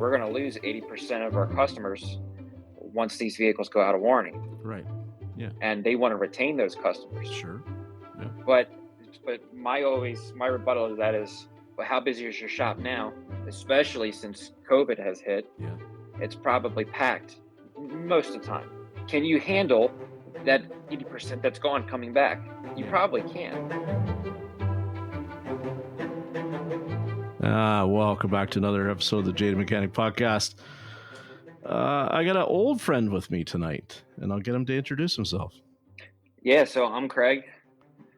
we're going to lose 80% of our customers once these vehicles go out of warranty. Right. Yeah. And they want to retain those customers. Sure. Yeah. But my rebuttal to that is, well, how busy is your shop now? Especially since COVID has hit. Yeah. It's probably packed most of the time. Can you handle that 80% that's gone coming back? You probably can. Welcome back to another episode of the Jaded Mechanic Podcast. I got an old friend with me tonight, and I'll get him to introduce himself. Yeah, so I'm Craig.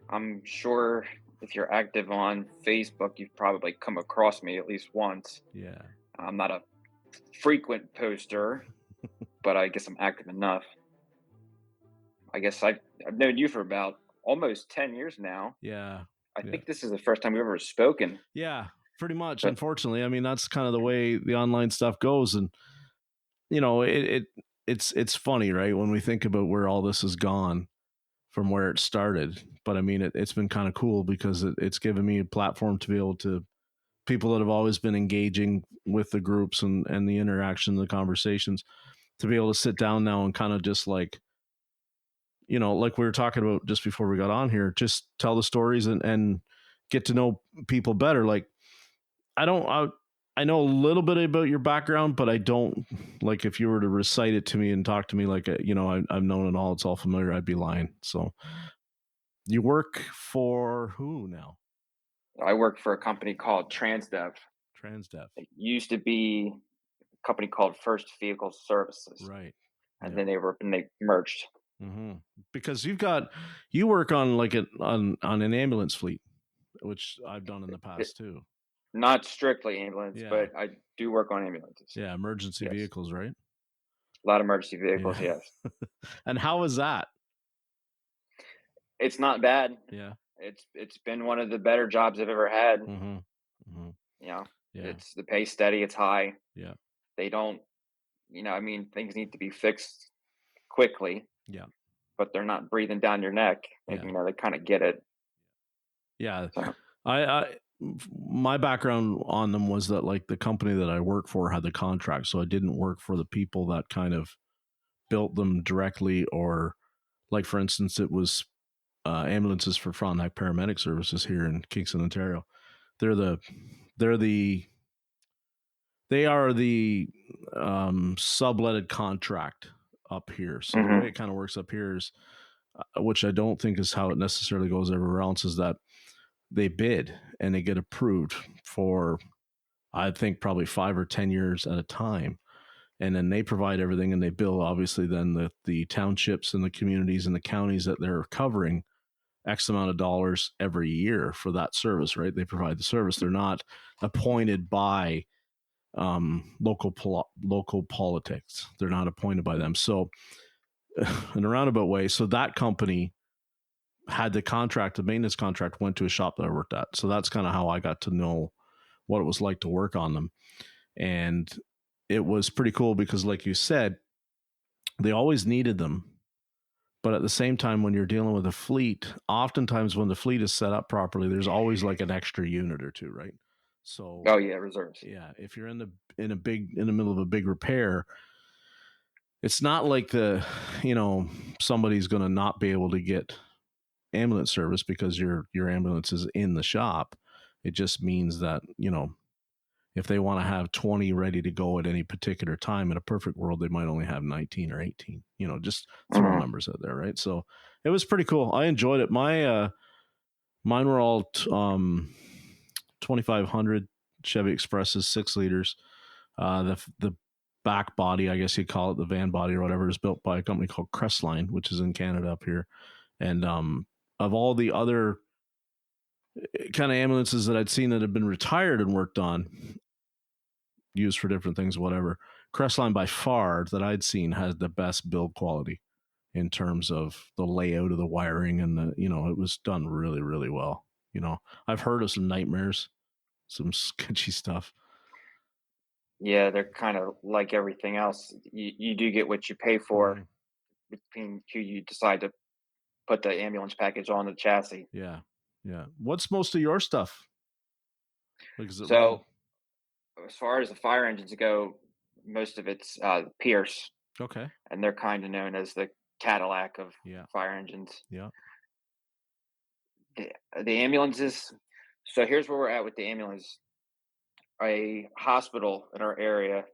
I'm sure if you're active on Facebook, you've probably come across me at least once. Yeah. I'm not a frequent poster, but I guess I'm active enough. I guess I've known you for about almost 10 years now. Yeah. I think this is the first time we've ever spoken. Yeah, pretty much. But, unfortunately, I mean, that's kind of the way the online stuff goes. And, you know, it's funny, right? When we think about where all this has gone from where it started. But I mean, it's been kind of cool because it's given me a platform to be able to, people that have always been engaging with the groups and the interaction, the conversations, to be able to sit down now and kind of just like, you know, like we were talking about just before we got on here, just tell the stories and get to know people better. Like, I know a little bit about your background, but I don't, like, if you were to recite it to me and talk to me like, you know, I've known it all, it's all familiar, I'd be lying. So you work for who now? I work for a company called Transdev. It used to be a company called First Vehicle Services. Right. And then they merged. Mm-hmm. Because you work on like on an ambulance fleet, which I've done in the past too. Not strictly ambulance, but I do work on ambulances. Yeah, emergency vehicles, right? A lot of emergency vehicles, yes. And how is that? It's not bad. Yeah. It's been one of the better jobs I've ever had. Mm-hmm. Mm-hmm. You know, it's the pay steady, it's high. Yeah. They don't, you know, I mean, things need to be fixed quickly. Yeah. But they're not breathing down your neck. And, you know, they kind of get it. Yeah. So. My background on them was that, like, the company that I work for had the contract, so I didn't work for the people that kind of built them directly, or, like, for instance, it was ambulances for Frontenac Paramedic Services here in Kingston, Ontario. They are the subletted contract up here. So the way it kind of works up here is, which I don't think is how it necessarily goes everywhere else, is that they bid and they get approved for, I think, probably 5 or 10 years at a time. And then they provide everything, and they bill, obviously, then the townships and the communities and the counties that they're covering X amount of dollars every year for that service, right? They provide the service. They're not appointed by local politics. They're not appointed by them. So in a roundabout way, so that company had the contract, the maintenance contract went to a shop that I worked at. So that's kind of how I got to know what it was like to work on them. And it was pretty cool because, like you said, they always needed them. But at the same time, when you're dealing with a fleet, oftentimes when the fleet is set up properly, there's always like an extra unit or two, right? So, reserves. Yeah, if you're in the middle of a big repair, it's not like somebody's going to not be able to get ambulance service because your ambulance is in the shop. It just means that, you know, if they want to have 20 ready to go at any particular time, in a perfect world, they might only have 19 or 18, you know, just throw numbers out there. Right. So it was pretty cool. I enjoyed it. Mine were all 2500 Chevy Expresses, 6 liters. The back body, I guess you'd call it, the van body or whatever, is built by a company called Crestline, which is in Canada up here. And of all the other kind of ambulances that I'd seen that had been retired and worked on, used for different things, whatever, Crestline by far that I'd seen has the best build quality in terms of the layout of the wiring, and it was done really, really well. You know, I've heard of some nightmares, some sketchy stuff. Yeah, they're kind of like everything else. You do get what you pay for between who you decide to put the ambulance package on the chassis. Yeah. Yeah. What's most of your stuff? So as far as the fire engines go, most of it's Pierce, Okay. and they're kind of known as the Cadillac of Yeah. fire engines. Yeah. The ambulances. So here's where we're at with the ambulance. A hospital in our area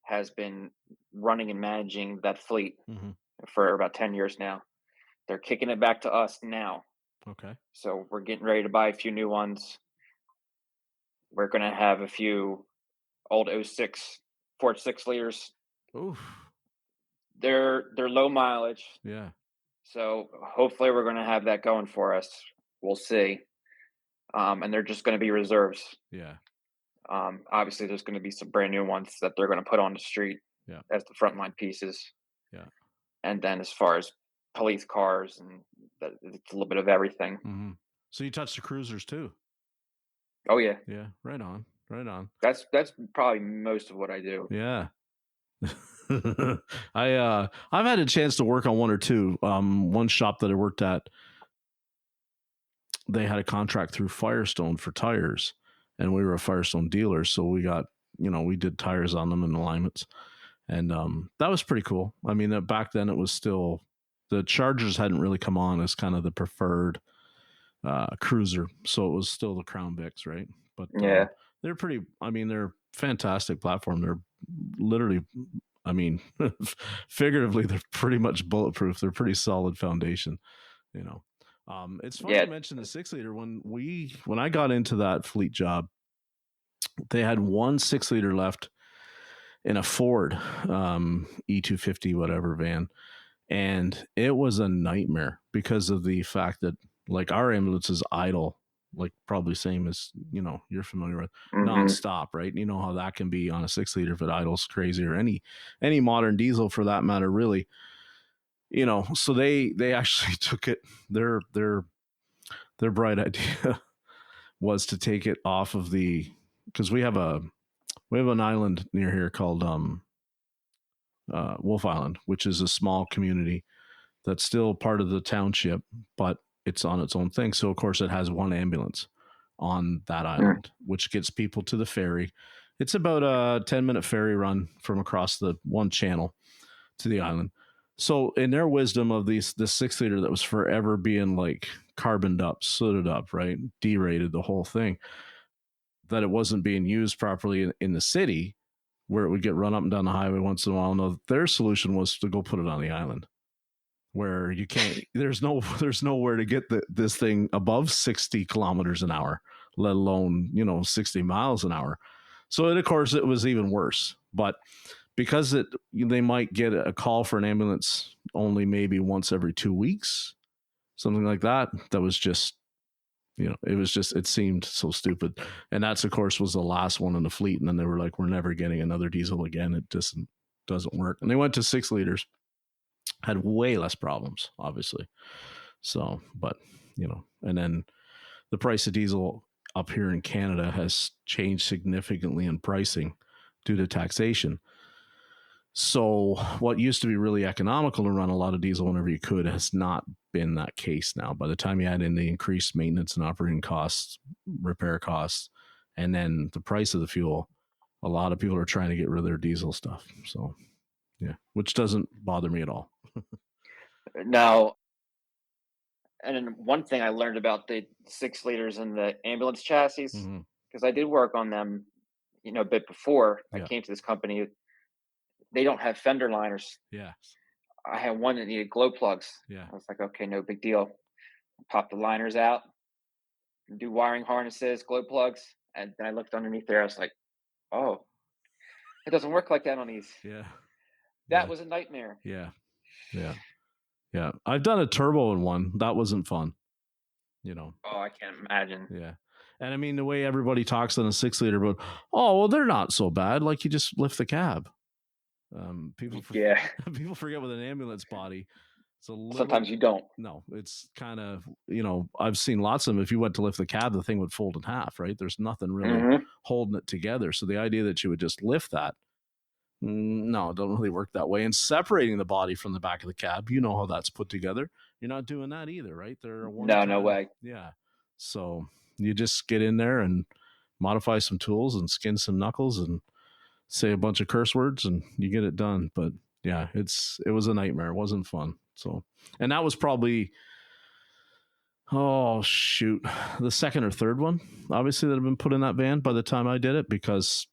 has been running and managing that fleet Hmm. for about 10 years now. They're kicking it back to us now. Okay. So we're getting ready to buy a few new ones. We're going to have a few old '06 Ford 6 liters. Oof. They're low mileage. Yeah. So hopefully we're going to have that going for us. We'll see. And they're just going to be reserves. Yeah. Obviously, there's going to be some brand new ones that they're going to put on the street Yeah. as the frontline pieces. Yeah. And then as far as police cars and it's a little bit of everything. Hmm. So you touched the cruisers too. Oh yeah, Yeah. Right on. Right on. that's probably most of what I do. Yeah. I've had a chance to work on one or two. One shop that I worked at, they had a contract through Firestone for tires, and we were a Firestone dealer, so we got, we did tires on them and alignments, and that was pretty cool. I mean, back then it was still, the Chargers hadn't really come on as kind of the preferred cruiser, so it was still the Crown Vics, right? But Yeah, they're pretty. I mean, they're fantastic platform. They're literally, I mean, figuratively, they're pretty much bulletproof. They're pretty solid foundation, you know. It's funny yeah. you mentioned the 6 liter. When I got into that fleet job, they had one 6 liter left in a Ford E250 whatever van, and it was a nightmare because of the fact that, like, our ambulance is idle, like probably same as you're familiar with, Hmm. nonstop, right? You know how that can be on a 6 liter if it idles crazy, or any modern diesel for that matter, really. So they actually took it. Their bright idea was to take it off of the, because we have an island near here called Wolf Island, which is a small community that's still part of the township, but it's on its own thing. So of course it has one ambulance on that island, which gets people to the ferry. It's about a 10-minute ferry run from across the one channel to the island. So in their wisdom of this 6 liter that was forever being like carboned up, sooted up, right, derated, the whole thing, that it wasn't being used properly in the city where it would get run up and down the highway once in a while. No, their solution was to go put it on the island where you can't. There's nowhere to get this thing above 60 kilometers an hour, let alone 60 miles an hour. So of course it was even worse. But because they might get a call for an ambulance only maybe once every 2 weeks, something like that. That was just, it seemed so stupid. And that's, of course, was the last one in the fleet. And then they were like, we're never getting another diesel again. It just doesn't work. And they went to 6 liters, had way less problems, obviously. So, but, and then the price of diesel up here in Canada has changed significantly in pricing due to taxation. So what used to be really economical to run a lot of diesel whenever you could has not been that case now. By the time you add in the increased maintenance and operating costs, repair costs, and then the price of the fuel, a lot of people are trying to get rid of their diesel stuff. So yeah, which doesn't bother me at all. Now, and then one thing I learned about the 6 liters and the ambulance chassis, Mm-hmm. because I did work on them, a bit before I Yeah. came to this company. They don't have fender liners. Yeah. I had one that needed glow plugs. Yeah. I was like, okay, no big deal. Pop the liners out, do wiring harnesses, glow plugs, and then I looked underneath there. I was like, oh, it doesn't work like that on these. Yeah. That Yeah. was a nightmare. Yeah. Yeah. Yeah. I've done a turbo in one. That wasn't fun. You know. Oh, I can't imagine. Yeah. And I mean, the way everybody talks on a 6 liter, but, oh, well, they're not so bad. Like, you just lift the cab. Yeah, People forget with an ambulance body, it's a little, sometimes you don't. no, it's kind of, I've seen lots of them. If you went to lift the cab, the thing would fold in half, right? There's nothing really Hmm. holding it together. So the idea that you would just lift that, no, it don't really work that way. And separating the body from the back of the cab, you know how that's put together. You're not doing that either, right? They're a one No, no time. way. Yeah. So you just get in there and modify some tools and skin some knuckles and say a bunch of curse words and you get it done. But yeah, it was a nightmare. It wasn't fun. So, and that was probably, oh shoot, the second or third one, obviously, that had been put in that van by the time I did it, because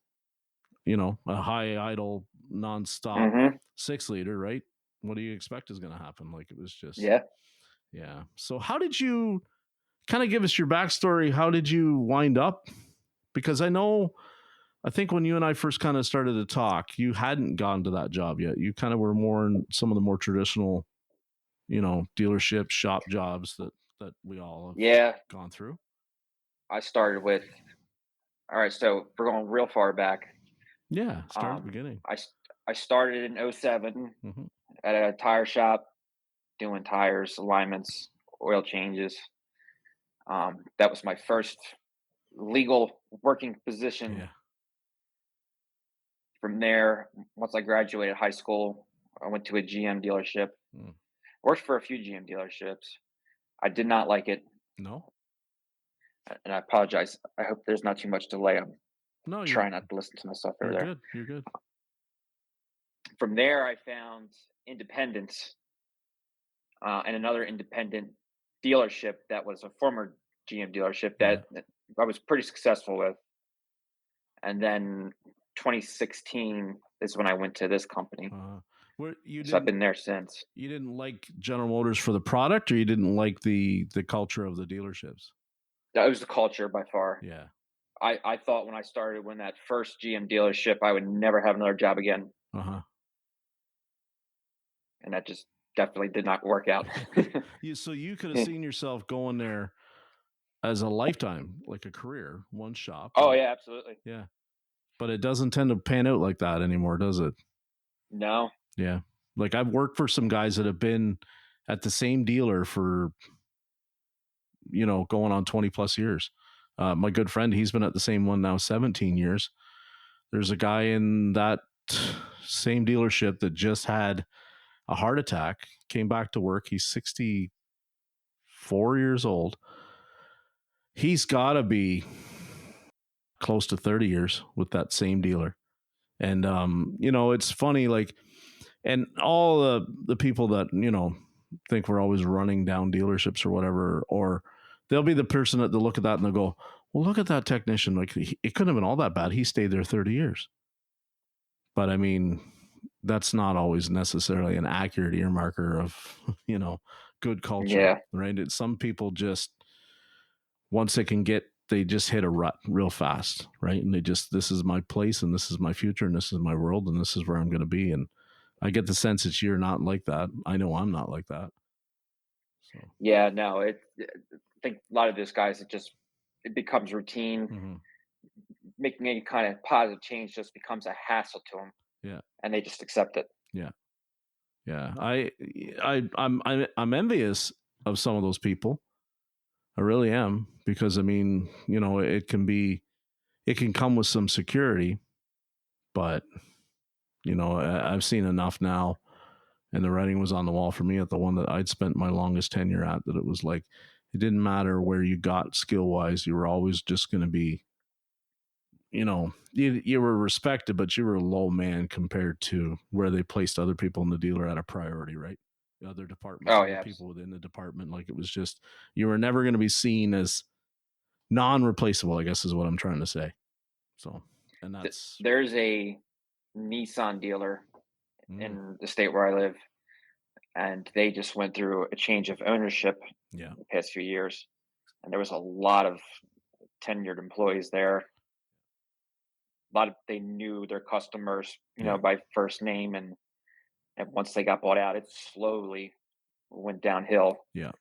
a high idle nonstop Mhm. 6 liter, right? What do you expect is going to happen? Like, it was just, Yeah. yeah. So how did you kind of give us your backstory? How did you wind up? Because I think when you and I first kind of started to talk, you hadn't gone to that job yet. You kind of were more in some of the more traditional, dealership shop jobs that we all have Yeah. gone through. I started with all right, so we're going real far back. Yeah, start at the Um, beginning. I started in '07 Hmm. at a tire shop doing tires, alignments, oil changes. That was my first legal working position. Yeah. From there, once I graduated high school, I went to a GM dealership. Mm. Worked for a few GM dealerships. I did not like it, No, and I apologize. I hope there's not too much delay. I'm no, trying not to listen to myself over you're there. good. You're good. From there, I found independence and another independent dealership that was a former GM dealership Yeah. that I was pretty successful with. And then 2016 is when I went to this company. Uh, where So I've been there since. you didn't like General Motors for the product, or you didn't like the culture of the dealerships? That was the culture by far. Yeah. I thought when I started, when that first GM dealership, I would never have another job again. Uh huh. And that just definitely did not work out. So you could have seen yourself going there as a lifetime, like a career, one shop. Oh, yeah, absolutely. Yeah. But it doesn't tend to pan out like that anymore, does it? No. Yeah. Like, I've worked for some guys that have been at the same dealer for, going on 20 plus years. My good friend, he's been at the same one now 17 years. There's a guy in that same dealership that just had a heart attack, came back to work. He's 64 years old. He's got to be close to 30 years with that same dealer. And, it's funny, like, and all the people that, think we're always running down dealerships or whatever, or they'll be the person that they'll look at that and they'll go, well, look at that technician. Like, it couldn't have been all that bad. He stayed there 30 years. But I mean, that's not always necessarily an accurate earmarker of, good culture, Yeah. right? Some people just, once they just hit a rut real fast, right? And this is my place and this is my future and this is my world and this is where I'm going to be. And I get the sense that you're not like that. I know I'm not like that. So, Yeah. No, I think a lot of those guys, it becomes routine. mhm. Making any kind of positive change just becomes a hassle to them, Yeah, and they just accept it. yeah, yeah. I'm envious of some of those people. I really am, because I mean, it can come with some security, but I've seen enough now, and the writing was on the wall for me at the one that I'd spent my longest tenure at, that it was like, it didn't matter where you got skill wise, you were always just going to be, you were respected, but you were a low man compared to where they placed other people in the dealer at a priority, right? The other departments, Oh, other yeah. people within the department, like, it was just, you were never going to be seen as non-replaceable, I guess is what I'm trying to say. So, and that's, There's a Nissan dealer mm, in the state where I live, and they just went through a change of ownership yeah, the past few years, and there was a lot of tenured employees there. A lot of they knew their customers, yeah, by first name, and once they got bought out, it slowly went downhill. yeah.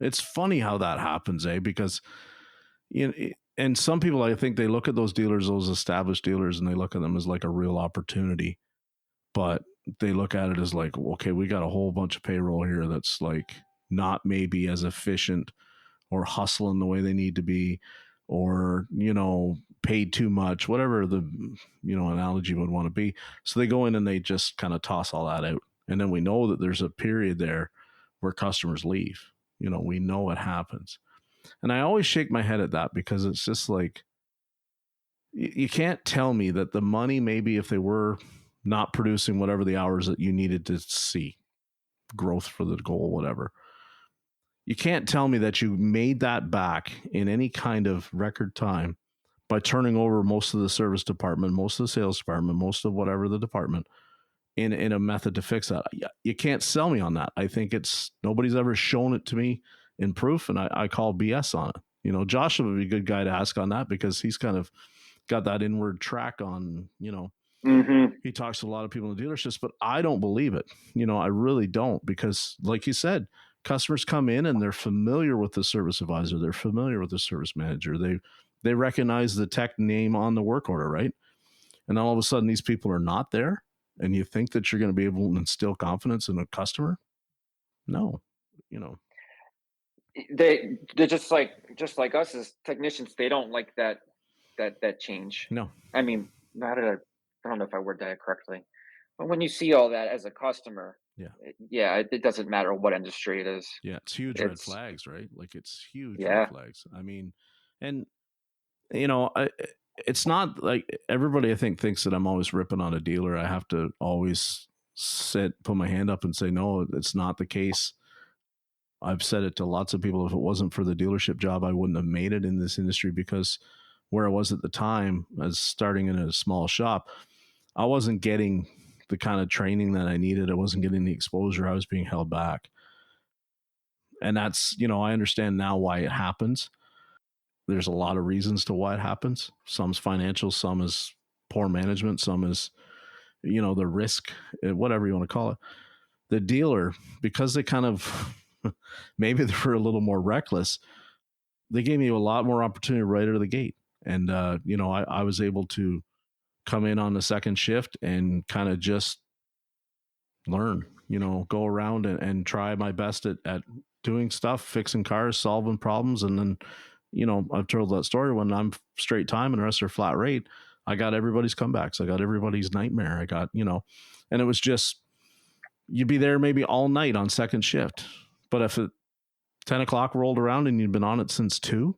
It's funny how that happens, because and some people, I think, they look at those dealers, those established dealers, and they look at them as like a real opportunity, but they look at it as like, okay, we got a whole bunch of payroll here that's like not maybe as efficient or hustling the way they need to be, or paid too much, whatever the analogy would want to be. So they go in and they just kind of toss all that out, and then we know that there's a period there where customers leave. We know it happens, and I always shake my head at that, because it's just like, You can't tell me that the money, maybe if they were not producing whatever the hours that you needed to see, growth for the goal, whatever, you can't tell me that you made that back in any kind of record time by turning over most of the service department, most of the sales department, most of whatever the department in a method to fix that. You can't sell me on that. I think it's nobody's ever shown it to me in proof, and I call BS on it. Joshua would be a good guy to ask on that because he's kind of got that inward track on, Hmm. he talks to a lot of people in the dealerships, but I don't believe it. I really don't because, like you said, customers come in and they're familiar with the service advisor, they're familiar with the service manager, they recognize the tech name on the work order, right? And then all of a sudden, these people are not there, and you think that you're going to be able to instill confidence in a customer? No, you know, They're just like us as technicians. They don't like that change. no, I mean, how did I don't know if I worded that correctly. But when you see all that as a customer, yeah, yeah, it doesn't matter what industry it is. yeah, it's huge red It's flags, right? Like it's huge red yeah. flags. I mean, and you know, I, it's not like everybody I think thinks that I'm always ripping on a dealer. I have to always put my hand up and say, no, it's not the case. I've said it to lots of people. If it wasn't for the dealership job, I wouldn't have made it in this industry because where I was at the time, as starting in a small shop, I wasn't getting the kind of training that I needed. I wasn't getting the exposure. I was being held back. And that's, I understand now why it happens. There's a lot of reasons to why it happens. Some's financial, some is poor management, some is, the risk, whatever you want to call it. The dealer, because they kind of maybe they were a little more reckless, they gave me a lot more opportunity right out of the gate. And, I was able to come in on the second shift and kind of just learn, go around and try my best at doing stuff, fixing cars, solving problems. And then, I've told that story when I'm straight time and the rest are flat rate. I got everybody's comebacks. I got everybody's nightmare. I got, and it was just, you'd be there maybe all night on second shift. But if 10 o'clock rolled around and you'd been on it since 2,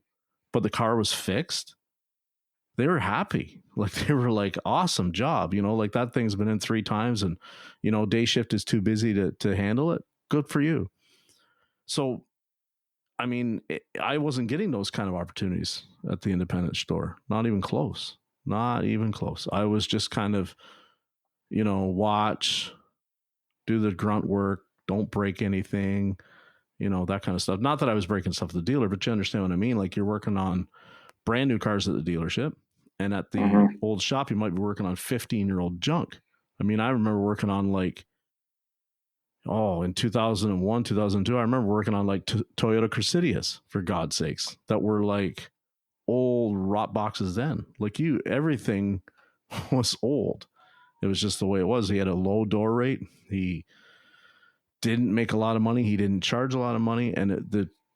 but the car was fixed, they were happy. Like they were like, awesome job. Like that thing's been in 3 times and, day shift is too busy to handle it. Good for you. So, I mean, I wasn't getting those kind of opportunities at the independent store. Not even close. Not even close. I was just kind of, watch, do the grunt work, don't break anything, that kind of stuff. Not that I was breaking stuff at the dealer, but you understand what I mean? Like you're working on brand new cars at the dealership, and at the Hmm. old shop, you might be working on 15-year-old junk. I mean, I remember working on in 2001, 2002, I remember working on like Toyota Cressidias, for God's sakes, that were like old rot boxes then. Like everything was old. It was just the way it was. He had a low door rate. He didn't make a lot of money. He didn't charge a lot of money, and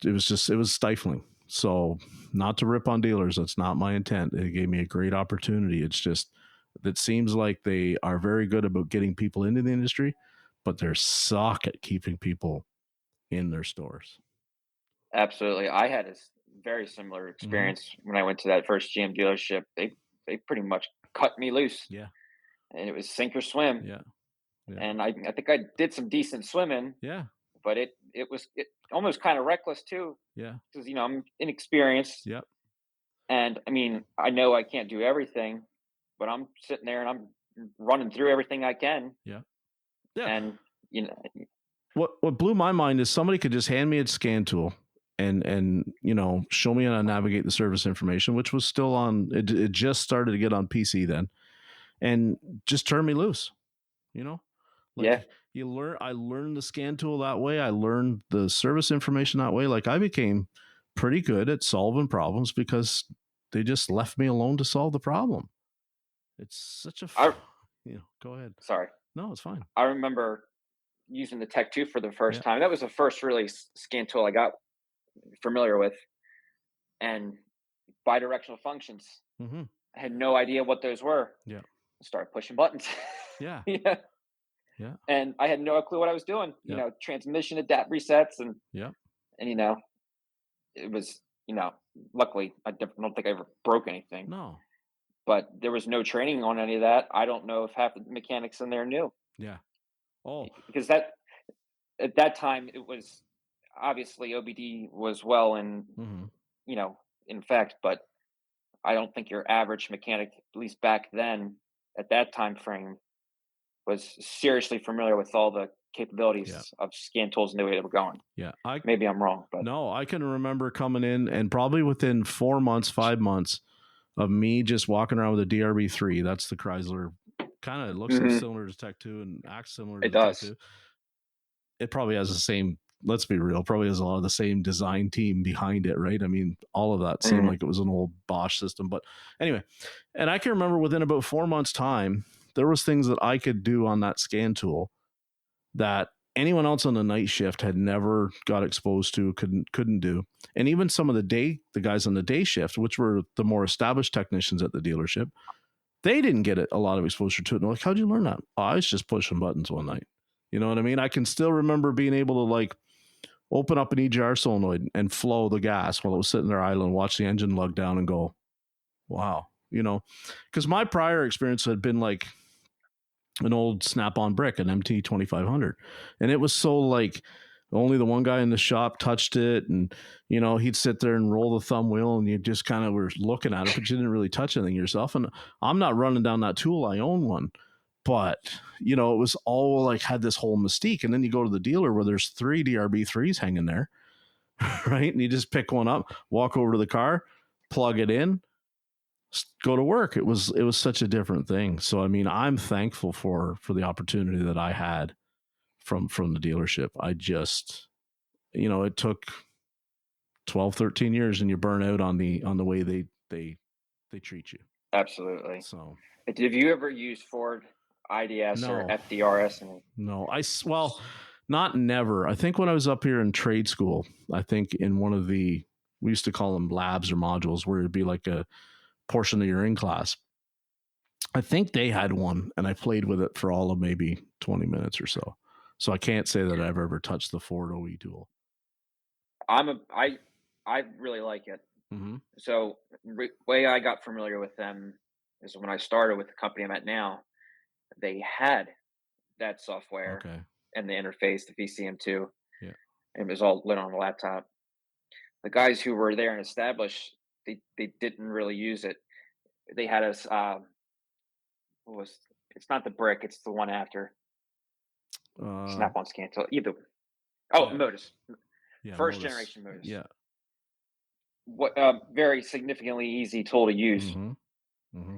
it was stifling. So, not to rip on dealers, that's not my intent. It gave me a great opportunity. It's just it seems like they are very good about getting people into the industry, but they're suck at keeping people in their stores. Absolutely. I had a very similar Mm-hmm. experience when I went to that first GM dealership. They pretty much cut me loose, Yeah, and it was sink or swim. yeah, yeah, And I think I did some decent swimming, yeah, but it almost kind of reckless too, yeah, because I'm inexperienced, yeah, and I mean I know I can't do everything, but I'm sitting there and I'm running through everything I can, yeah, yeah. and you know, What blew my mind is somebody could just hand me a scan tool and show me how to navigate the service information, which was still on. It just started to get on PC then, and just turn me loose. You know, yeah. like I learned the scan tool that way. I learned the service information that way. Like I became pretty good at solving problems because they just left me alone to solve the problem. It's such a, I go ahead. Sorry, No, it's fine. I remember using the Tech 2 for the Yeah. first time. That was the first really scan tool I got familiar with, and bidirectional functions. Mm-hmm. I had no idea what those were. Yeah. I started pushing buttons. Yeah. Yeah. Yeah. And I had no clue what I was doing. Yeah. Transmission adapt resets, Yeah. and it was luckily I don't think I ever broke anything, No. but there was no training on any of that. I don't know if half the mechanics in there knew, Yeah. Oh. because that at that time it was obviously OBD was well in, Mhm. you know, in fact, but I don't think your average mechanic, at least back then, at that time frame, was seriously familiar with all the Yeah. capabilities of scan tools and the way they were going. Yeah. I Maybe I'm wrong, but No, I can remember coming in and probably within 4 months, 5 months of me just walking around with a DRB3. That's the Chrysler. Kind of looks like mhm, similar to Tech 2 and acts similar to it the Tech does. 2. It probably has the same, let's be real, probably has a lot of the same design team behind it, right? I mean, all of that seemed Mhm, like it was an old Bosch system. But anyway, and I can remember within about 4 months' time, there was things that I could do on that scan tool that anyone else on the night shift had never got exposed to, couldn't do. And even some of the guys on the day shift, which were the more established technicians at the dealership, they didn't get a lot of exposure to it. And they're like, how'd you learn that? Oh, I was just pushing buttons one night. You know what I mean? I can still remember being able to like open up an EGR solenoid and flow the gas while it was sitting there idle and watch the engine lug down and go, wow, you know, because my prior experience had been like an old snap-on brick, an MT 2500, and it was so like only the one guy in the shop touched it, and you know he'd sit there and roll the thumb wheel, and you just kind of were looking at it, but you didn't really touch anything yourself. And I'm not running down that tool; I own one, but you know it was all like had this whole mystique. And then you go to the dealer where there's 3 DRB3s hanging there, right? And you just pick one up, walk over to the car, plug it in, go to work. It was such a different thing. So I mean, I'm thankful for the opportunity that I had from the dealership. I just, you know, it took 12, 13 years and you burn out on the way they treat you. absolutely. So Have you ever used Ford IDS or no, FDRS? And no, well, not never. I think when I was up here in trade school, I think in one of the, we used to call them labs or modules where it'd be like a portion of your in class. I think they had one, and I played with it for all of maybe 20 minutes or so. So I can't say that I've ever touched the Ford OE tool. I'm a I really like it. Mm-hmm. So way I got familiar with them is when I started with the company I'm at now. They had that software Okay. and the interface, the VCM2, Yeah. and it was all lit on the laptop. The guys who were there and established, they didn't really use it. They had us. What was it's not the brick, it's the one after Uh, Snap-on scan. So either oh, yeah. Modus, Yeah. first Modus. generation Modus. Yeah. What very significantly easy tool to use, Mm-hmm. Mm-hmm.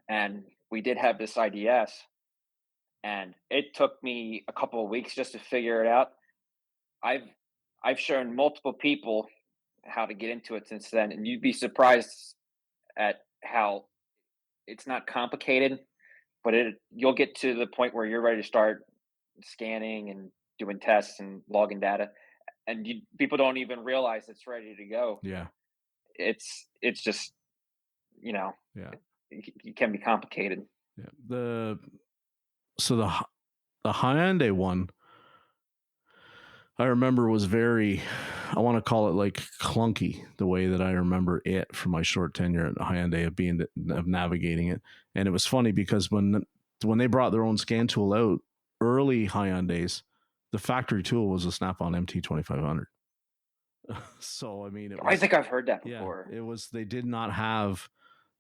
and we did have this IDS, and it took me a couple of weeks just to figure it out. I've I've shown multiple people how to get into it since then, and you'd be surprised at how it's not complicated, but you'll get to the point where you're ready to start scanning and doing tests and logging data, and people don't even realize it's ready to go. Yeah. It's just, you know, Yeah. it can be complicated. Yeah. So the Hyundai one I remember was very, I want to call it like clunky, the way that I remember it from my short tenure at Hyundai of navigating it. And it was funny because when they brought their own scan tool out, early Hyundais, the factory tool was a Snap-on MT 2500. So I mean, it I was, think I've heard that yeah, before. it was. They did not have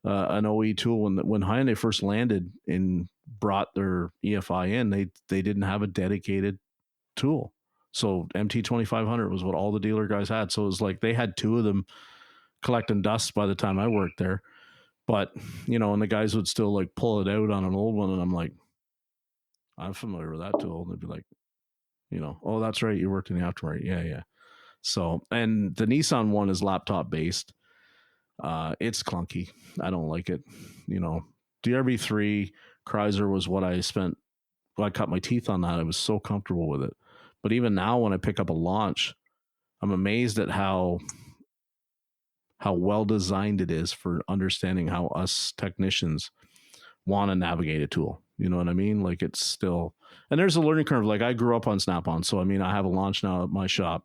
an OE tool when Hyundai first landed and brought their EFI in. They didn't have a dedicated tool. So MT 2500 was what all the dealer guys had. So it was like they had two of them collecting dust by the time I worked there. But, you know, and the guys would still like pull it out on an old one. And I'm like, I'm familiar with that tool. And they'd be like, you know, oh, that's right. You worked in the aftermarket. Yeah, yeah. So, and the Nissan one is laptop based. It's clunky. I don't like it. You know, DRB3 Chrysler was what I spent, well, I cut my teeth on that. I was so comfortable with it. But even now, when I pick up a launch, I'm amazed at how well designed it is for understanding how us technicians want to navigate a tool. You know what I mean? Like it's still, and there's a learning curve. Like I grew up on Snap-on, so I mean, I have a launch now at my shop,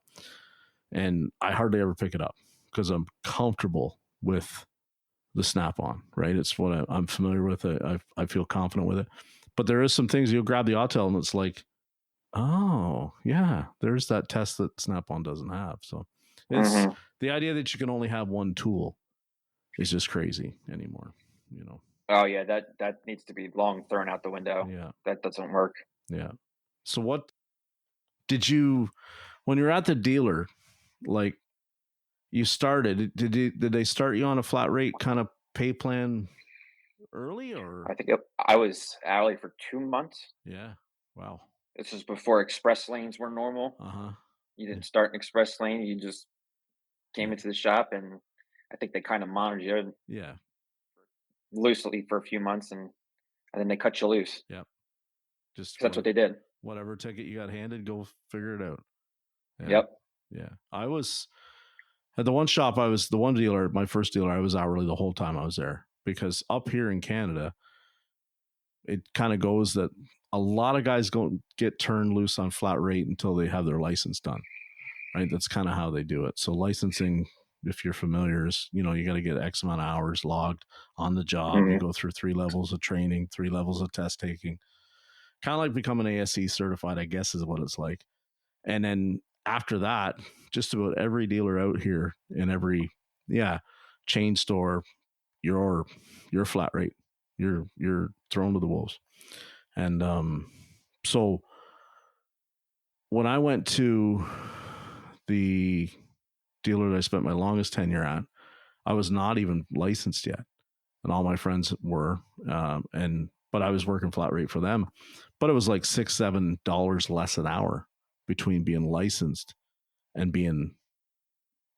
and I hardly ever pick it up because I'm comfortable with the snap-on, right? It's what I'm familiar with. I feel confident with it. But there is some things you'll grab the Autel and it's like, oh yeah, there's that test that Snap-on doesn't have. So it's Hmm. the idea that you can only have one tool is just crazy anymore. You know? Oh yeah, that needs to be long thrown out the window. Yeah, That doesn't work. yeah. So what did you when you're at the dealer? Like you started, did they start you on a flat rate kind of pay plan early or? I was hourly for 2 months. Yeah. Wow. This was before express lanes were normal. Uh huh. You Yeah. didn't start an express lane. You just came Yeah. into the shop, and I think they kind of monitored you Yeah. loosely for a few months, and then they cut you loose. Yep. Just 'Cause that's what they did. whatever ticket you got handed, go figure it out. Yeah. Yep. Yeah. I was at the one shop, I was the one dealer, my first dealer, I was hourly the whole time I was there because up here in Canada, it kind of goes that a lot of guys don't get turned loose on flat rate until they have their license done, right? That's kind of how they do it. So licensing, if you're familiar, is, you got to get X amount of hours logged on the job. You Hmm. go through 3 levels of training, 3 levels of test taking, kind of like becoming ASC certified, I guess is what it's like. And then after that, just about every dealer out here in every, yeah, chain store, you're flat rate. You're thrown to the wolves. And so when I went to the dealer that I spent my longest tenure at, I was not even licensed yet, and all my friends were. And but I was working flat rate for them, but it was like $6-7 less an hour between being licensed and being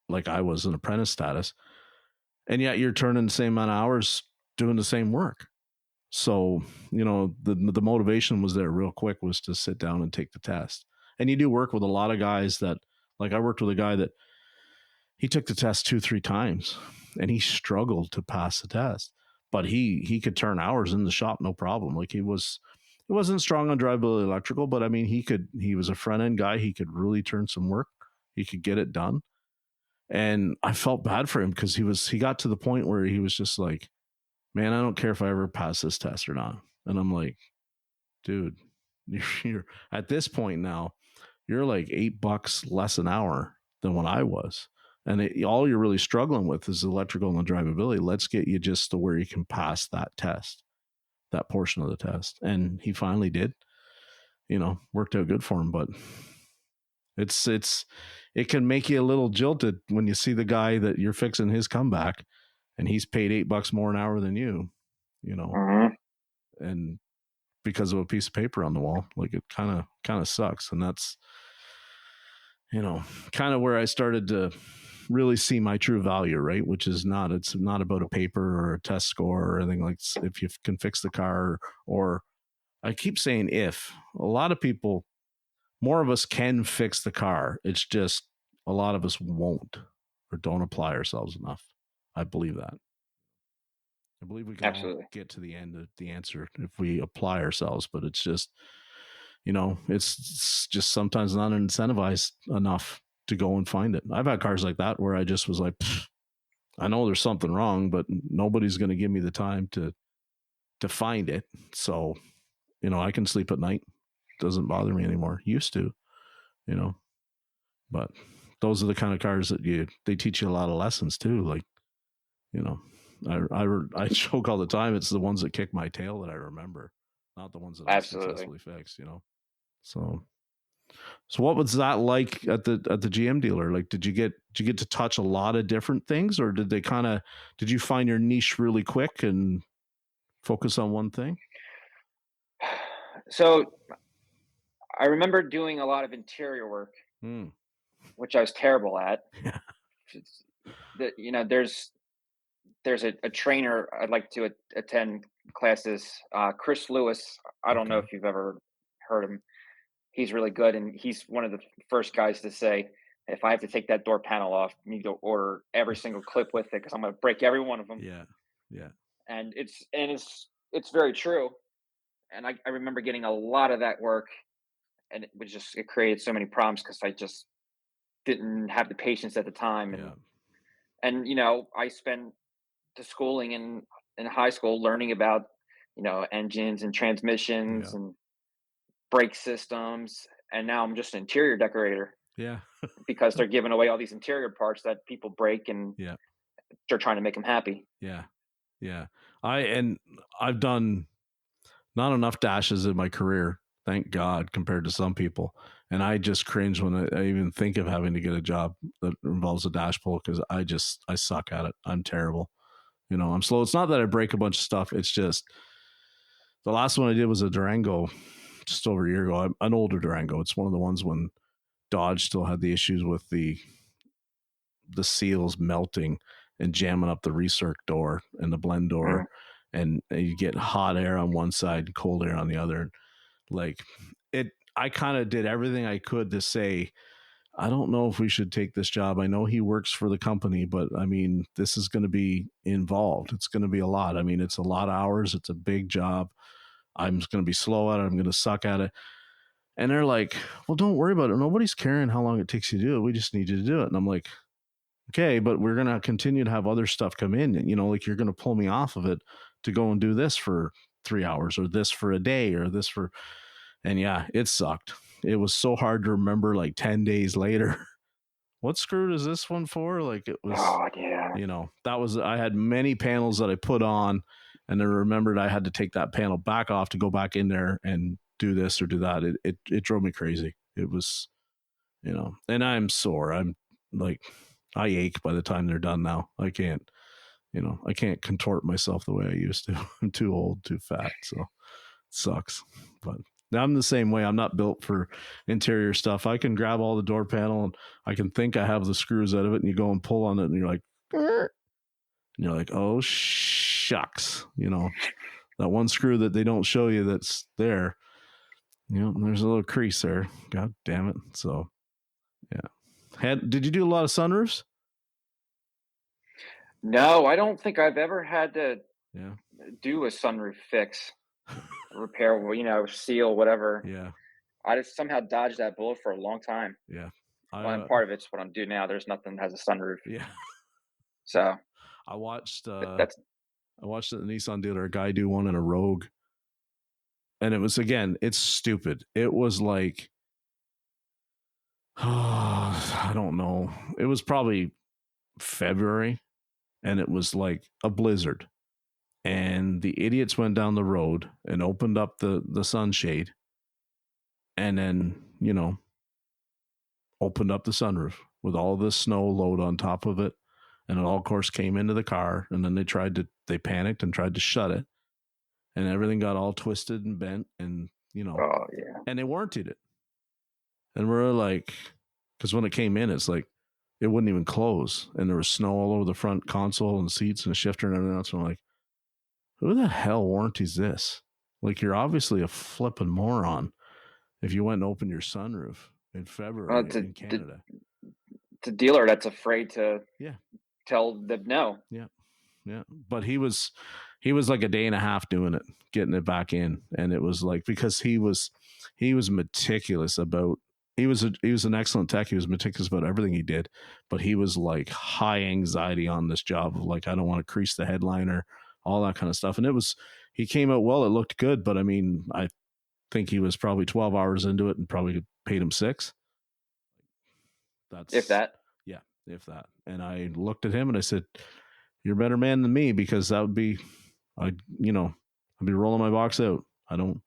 like I was an apprentice status, and yet you're turning the same amount of hours doing the same work. So the motivation was there real quick was to sit down and take the test. And you do work with a lot of guys that, like, I worked with a guy that he took the test 2-3 times and he struggled to pass the test, but he could turn hours in the shop no problem. Like he wasn't strong on drivability electrical, but I mean he was a front end guy. He could really turn some work. He could get it done. And I felt bad for him because he got to the point where he was just like, man, I don't care if I ever pass this test or not. And I'm like, dude, you're at this point now, you're like $8 less an hour than what I was. And all you're really struggling with is electrical and the drivability. Let's get you just to where you can pass that test, that portion of the test. And he finally did, worked out good for him. But it can make you a little jilted when you see the guy that you're fixing his comeback and he's paid $8 more an hour than you know, Hmm. and because of a piece of paper on the wall. Like it kind of sucks. And that's, kind of where I started to really see my true value, right? Which is it's not about a paper or a test score or anything like if you can fix the car or I keep saying if a lot of people, more of us can fix the car. It's just a lot of us won't or don't apply ourselves enough. I believe that. I believe we can all Absolutely. get to the end of the answer if we apply ourselves, but it's just, it's just sometimes not incentivized enough to go and find it. I've had cars like that where I just was like, I know there's something wrong, but nobody's going to give me the time to find it. So, I can sleep at night. Doesn't bother me anymore. Used to, you know, but those are the kind of cars that they teach you a lot of lessons too. Like, you know, I joke all the time. It's the ones that kick my tail that I remember, not the ones that I Absolutely. successfully fixed. So what was that like at the GM dealer? Like, did you get to touch a lot of different things, or did you find your niche really quick and focus on one thing? So I remember doing a lot of interior work, Mm. which I was terrible at. Yeah. It's- there's a trainer I'd like to attend classes. Chris Lewis. I don't know Okay. if you've ever heard him. He's really good, and he's one of the first guys to say, if I have to take that door panel off, you need to order every single clip with it because I'm going to break every one of them. Yeah. Yeah. And it's very true. And I remember getting a lot of that work, and it created so many problems because I just didn't have the patience at the time, Yeah. and I spent to schooling in high school, learning about, engines and transmissions Yeah. and brake systems, and now I'm just an interior decorator Yeah. because they're giving away all these interior parts that people break, and Yeah. they're trying to make them happy. Yeah. Yeah. And I've done not enough dashes in my career, thank God, compared to some people. And I just cringe when I even think of having to get a job that involves a dash pull because I suck at it. I'm terrible. I'm slow. It's not that I break a bunch of stuff. It's just the last one I did was a Durango just over a year ago. An older Durango. It's one of the ones when Dodge still had the issues with the seals melting and jamming up the recirc door and the blend door, Mm. and you get hot air on one side, cold air on the other. Like it, I kind of did everything I could to say, I don't know if we should take this job. I know he works for the company, but I mean, this is going to be involved. It's going to be a lot. I mean, it's a lot of hours. It's a big job. I'm just going to be slow at it. I'm going to suck at it. And they're like, well, don't worry about it. Nobody's caring how long it takes you to do it. We just need you to do it. And I'm like, okay, but we're going to continue to have other stuff come in. Like you're going to pull me off of it to go and do this for 3 hours or this for a day or this for, and yeah, it sucked. It was so hard to remember like 10 days later. What screw is this one for? Like it was, Oh yeah. I had many panels that I put on and then remembered I had to take that panel back off to go back in there and do this or do that. It drove me crazy. It was, and I'm sore. I'm like, I ache by the time they're done now. I can't contort myself the way I used to. I'm too old, too fat. So it sucks. But I'm the same way. I'm not built for interior stuff. I can grab all the door panel and I can think I have the screws out of it, and you go and pull on it and you're like, "Er," and you're like, oh shucks. That one screw that they don't show you that's there. There's a little crease there. God damn it. So yeah. Did you do a lot of sunroofs? No, I don't think I've ever had to Yeah. do a sunroof fix, repair, seal, whatever. Yeah. I just somehow dodged that bullet for a long time. Yeah. I Well, and part of it's what I'm doing now. There's nothing that has a sunroof, yeah. so I watched that's I watched at the Nissan dealer a guy do one in a Rogue, and it was, again, it's stupid. It was like I don't know. It was probably February, and it was like a blizzard. And the idiots went down the road and opened up the sunshade, and then opened up the sunroof with all this snow load on top of it, and it all, of course, came into the car. And then they panicked and tried to shut it, and everything got all twisted and bent, and oh yeah, and they warranted it. And we're like, because when it came in, it's like it wouldn't even close, and there was snow all over the front console and seats and the shifter and everything else. And we're like, who the hell warranties this? Like, you're obviously a flipping moron if you went and opened your sunroof in well, February it's in Canada. a dealer that's afraid to Yeah, tell them no. yeah, yeah. But he was like a day and a half doing it, getting it back in, and it was like, because he was meticulous about. He was an excellent tech. He was meticulous about everything he did, but he was like high anxiety on this job of like, I don't want to crease the headliner, all that kind of stuff. And he came out well. It looked good, but I mean, I think he was probably 12 hours into it and probably paid him 6. If That's, that. yeah, if that. And I looked at him and I said, you're a better man than me, because that would be, I'd be rolling my box out. I don't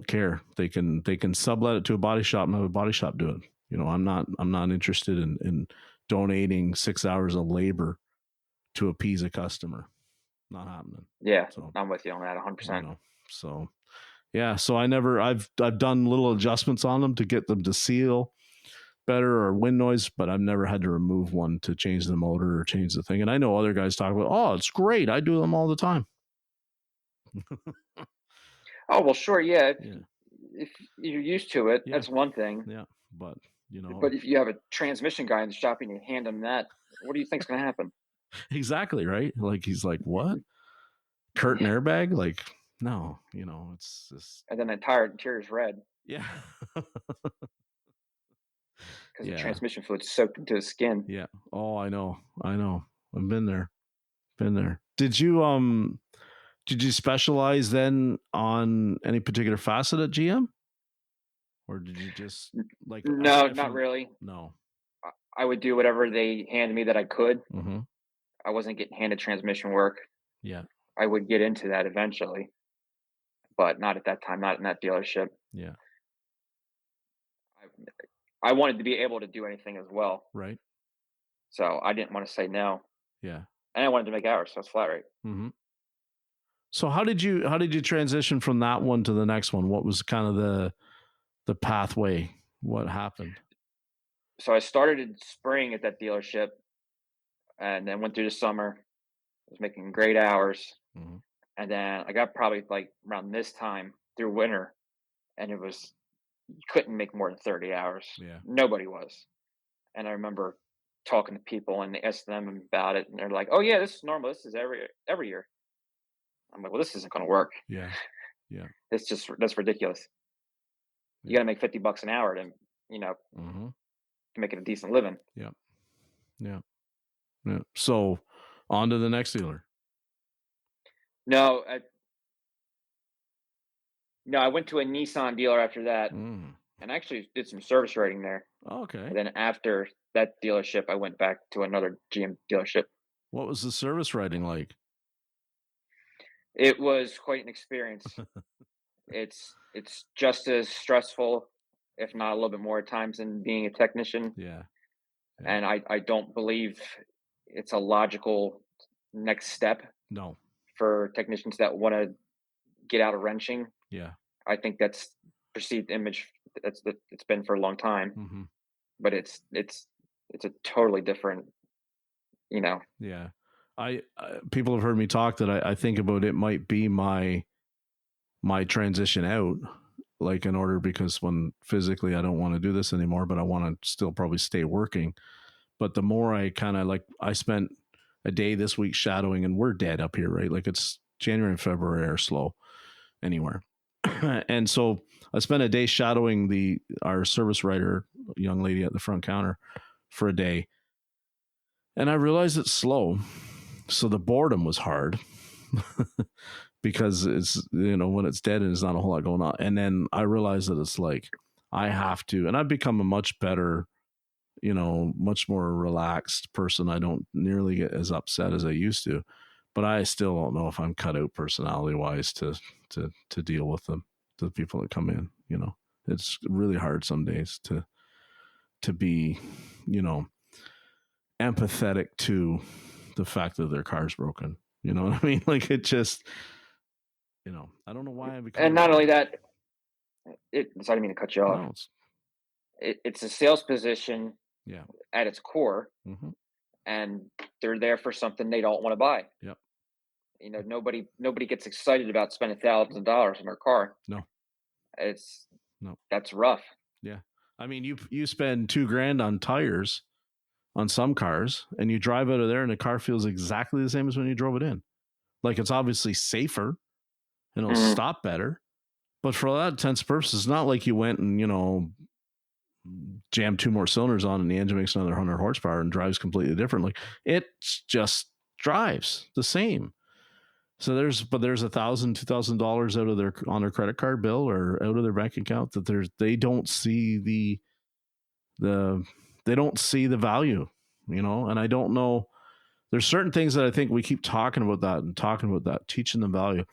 care. They can sublet it to a body shop and have a body shop do it. I'm not interested in donating 6 hours of labor to appease a customer. Not happening. Yeah, So, I'm with you on that 100%. so yeah. So I've done little adjustments on them to get them to seal better or wind noise, but I've never had to remove one to change the motor or change the thing. And I know other guys talk about, oh, it's great. I do them all the time. Oh, well, sure, yeah, Yeah. if you're used to it, Yeah. that's one thing, Yeah. But, but if you have a transmission guy in the shop and you hand him that, what do you think's gonna happen? exactly. Right. Like, he's like, what? Curtain airbag? Like, no, it's just, And then the entire interior's red yeah. because the Yeah. transmission fluid's soaked into his skin. Yeah. Oh, I know. I've been there. Been there. Did you specialize then on any particular facet at GM, or did you just like No, aside not from really. no? I would do whatever they handed me that I could. Mm-hmm. I wasn't getting handed transmission work. Yeah, I would get into that eventually, but not at that time, not in that dealership. yeah, I wanted to be able to do anything as well, right. so I didn't want to say no, Yeah. and I wanted to make hours, so it's flat rate. Mm-hmm. So how did you transition from that one to the next one? What was kind of the pathway? What happened? So I started in spring at that dealership, and then went through the summer. I was making great hours, Mm-hmm. and then I got probably like around this time through winter, and it was you couldn't make more than 30 hours. Yeah. Nobody was. And I remember talking to people and asking them about it, and they're like, "Oh yeah, this is normal. This is every year." I'm like, "Well, this isn't going to work. Yeah. Yeah. That's ridiculous. You Yeah. got to make $50 an hour to you know Mm-hmm. to make it a decent living." Yeah. Yeah. Yeah. So on to the next dealer. No, no, I went to a Nissan dealer after that, Mm. and actually did some service writing there. Okay. And then after that dealership, I went back to another GM dealership. What was the service writing like? It was quite an experience. It's just as stressful, if not a little bit more at times than being a technician. Yeah. Yeah. And I don't believe it's a logical next step No. for technicians that want to get out of wrenching. Yeah. I think that's perceived image that it's been for a long time, Mm-hmm. but it's a totally different, you know. Yeah. People have heard me talk that I think about it might be my transition out, like in order, because when physically I don't want to do this anymore, but I want to still probably stay working. But the more I kind of like, I spent a day this week shadowing, and we're dead up here, right? Like it's January and February are slow anywhere. And so I spent a day shadowing our service writer, young lady at the front counter, for a day, and I realized it's slow. So the boredom was hard because it's, when it's dead and there's not a whole lot going on. And then I realized that it's like I have to, and I've become a much better, much more relaxed person. I don't nearly get as upset as I used to, but I still don't know if I'm cut out personality wise to deal with them, to the people that come in. It's really hard some days to be, you know, empathetic to the fact that their car's broken. You know what I mean? Like it just, I don't know why I become And that not only way. that, sorry, I didn't mean to cut you off. No, it's It's a sales position yeah. at its core, Mm-hmm. and they're there for something they don't want to buy. Yep. Nobody gets excited about spending thousands of dollars on their car. No, It's no. That's rough. Yeah. I mean, you spend $2,000 on tires on some cars, and you drive out of there, and the car feels exactly the same as when you drove it in. Like it's obviously safer and it'll Mhm. stop better, but for all that intents and purposes, it's not like you went and jammed two more cylinders on, and the engine makes another 100 horsepower and drives completely differently. It just drives the same. So there's $1,000, $2,000 out of on their credit card bill or out of their bank account that they don't see the they don't see the value, and I don't know. There's certain things that I think we keep talking about that, teaching them value.